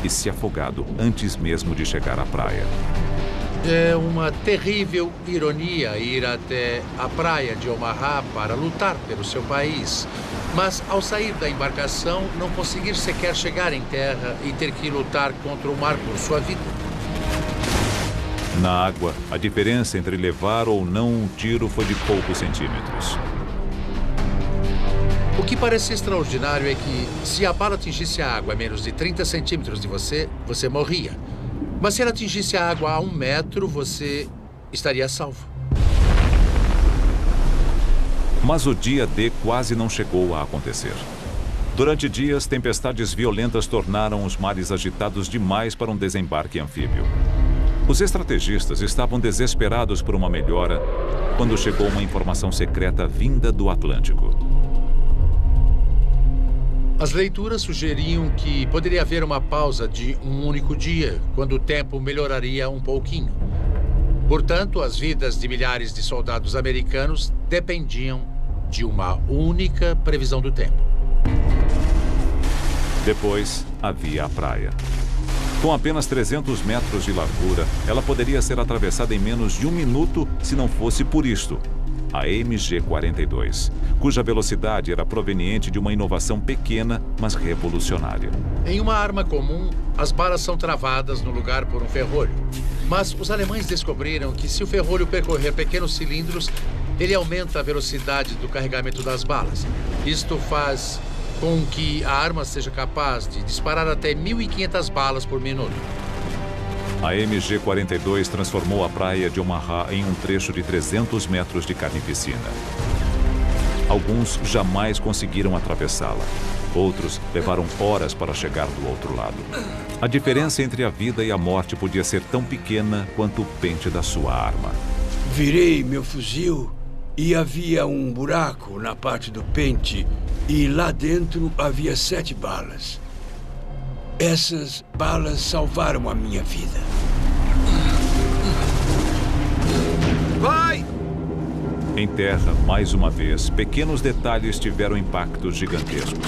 e se afogado antes mesmo de chegar à praia. É uma terrível ironia ir até a praia de Omaha para lutar pelo seu país, mas ao sair da embarcação não conseguir sequer chegar em terra e ter que lutar contra o mar por sua vida. Na água, a diferença entre levar ou não um tiro foi de poucos centímetros. O que parece extraordinário é que, se a bala atingisse a água a menos de 30 centímetros de você, você morria. Mas se ela atingisse a água a 1 metro, você estaria salvo. Mas o dia D quase não chegou a acontecer. Durante dias, tempestades violentas tornaram os mares agitados demais para um desembarque anfíbio. Os estrategistas estavam desesperados por uma melhora quando chegou uma informação secreta vinda do Atlântico. As leituras sugeriam que poderia haver uma pausa de um único dia, quando o tempo melhoraria um pouquinho. Portanto, as vidas de milhares de soldados americanos dependiam de uma única previsão do tempo. Depois, havia a praia. Com apenas 300 metros de largura, ela poderia ser atravessada em menos de 1 minuto se não fosse por isto: a MG-42, cuja velocidade era proveniente de uma inovação pequena, mas revolucionária. Em uma arma comum, as balas são travadas no lugar por um ferrolho. Mas os alemães descobriram que, se o ferrolho percorrer pequenos cilindros, ele aumenta a velocidade do carregamento das balas. Isto faz com que a arma seja capaz de disparar até 1.500 balas por minuto. A MG-42 transformou a praia de Omaha em um trecho de 300 metros de carnificina. Alguns jamais conseguiram atravessá-la. Outros levaram horas para chegar do outro lado. A diferença entre a vida e a morte podia ser tão pequena quanto o pente da sua arma. Virei meu fuzil e havia um buraco na parte do pente e lá dentro havia 7 balas. Essas balas salvaram a minha vida. Vai! Em terra, mais uma vez, pequenos detalhes tiveram impactos gigantescos.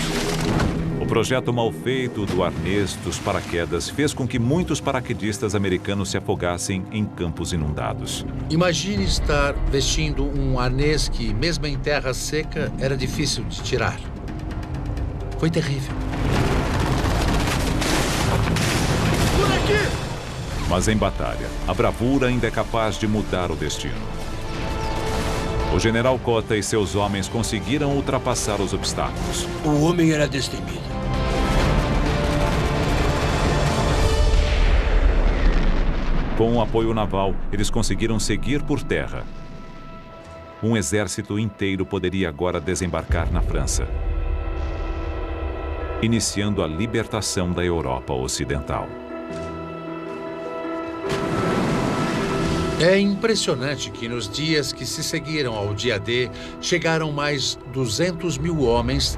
O projeto mal feito do arnês dos paraquedas fez com que muitos paraquedistas americanos se afogassem em campos inundados. Imagine estar vestindo um arnês que, mesmo em terra seca, era difícil de tirar. Foi terrível. Mas em batalha, a bravura ainda é capaz de mudar o destino. O general Cota e seus homens conseguiram ultrapassar os obstáculos. O homem era destemido. Com o apoio naval, eles conseguiram seguir por terra. Um exército inteiro poderia agora desembarcar na França, iniciando a libertação da Europa Ocidental. É impressionante que nos dias que se seguiram ao dia D, chegaram mais 200 mil homens,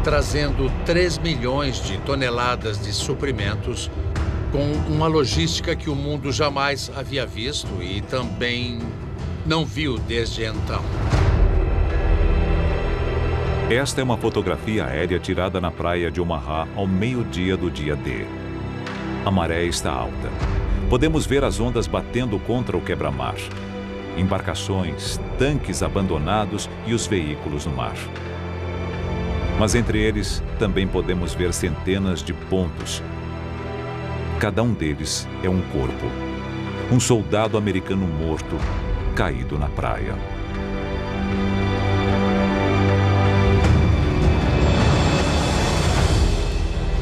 trazendo 3 milhões de toneladas de suprimentos, com uma logística que o mundo jamais havia visto e também não viu desde então. Esta é uma fotografia aérea tirada na praia de Omaha ao meio-dia do dia D. A maré está alta. Podemos ver as ondas batendo contra o quebra-mar. Embarcações, tanques abandonados e os veículos no mar. Mas entre eles também podemos ver centenas de pontos. Cada um deles é um corpo. Um soldado americano morto, caído na praia.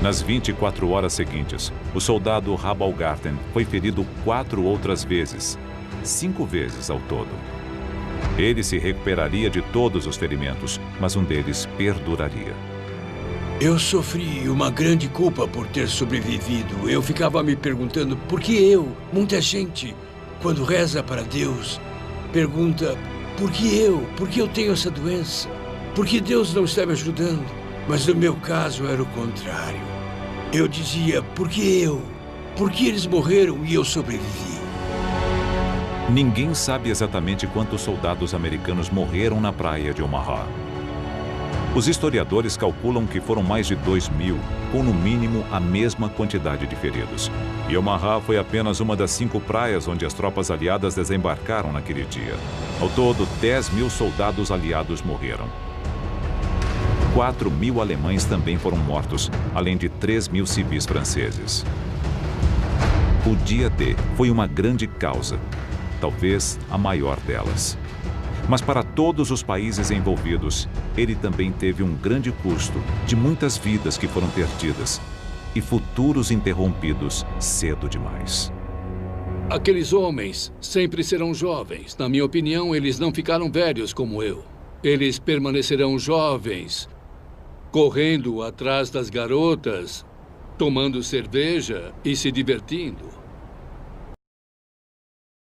Nas 24 horas seguintes, o soldado Rabalgarten foi ferido 4 outras vezes, 5 vezes ao todo. Ele se recuperaria de todos os ferimentos, mas um deles perduraria. Eu sofri uma grande culpa por ter sobrevivido. Eu ficava me perguntando por que eu, muita gente, quando reza para Deus, pergunta por que eu tenho essa doença? Por que Deus não está me ajudando? Mas no meu caso era o contrário. Eu dizia, por que eu? Por que eles morreram e eu sobrevivi? Ninguém sabe exatamente quantos soldados americanos morreram na praia de Omaha. Os historiadores calculam que foram mais de 2.000, com no mínimo a mesma quantidade de feridos. E Omaha foi apenas uma das 5 praias onde as tropas aliadas desembarcaram naquele dia. Ao todo, 10.000 soldados aliados morreram. 4.000 alemães também foram mortos, além de 3.000 civis franceses. O dia D foi uma grande causa, talvez a maior delas. Mas para todos os países envolvidos, ele também teve um grande custo de muitas vidas que foram perdidas e futuros interrompidos cedo demais. Aqueles homens sempre serão jovens. Na minha opinião, eles não ficaram velhos como eu. Eles permanecerão jovens, correndo atrás das garotas, tomando cerveja e se divertindo.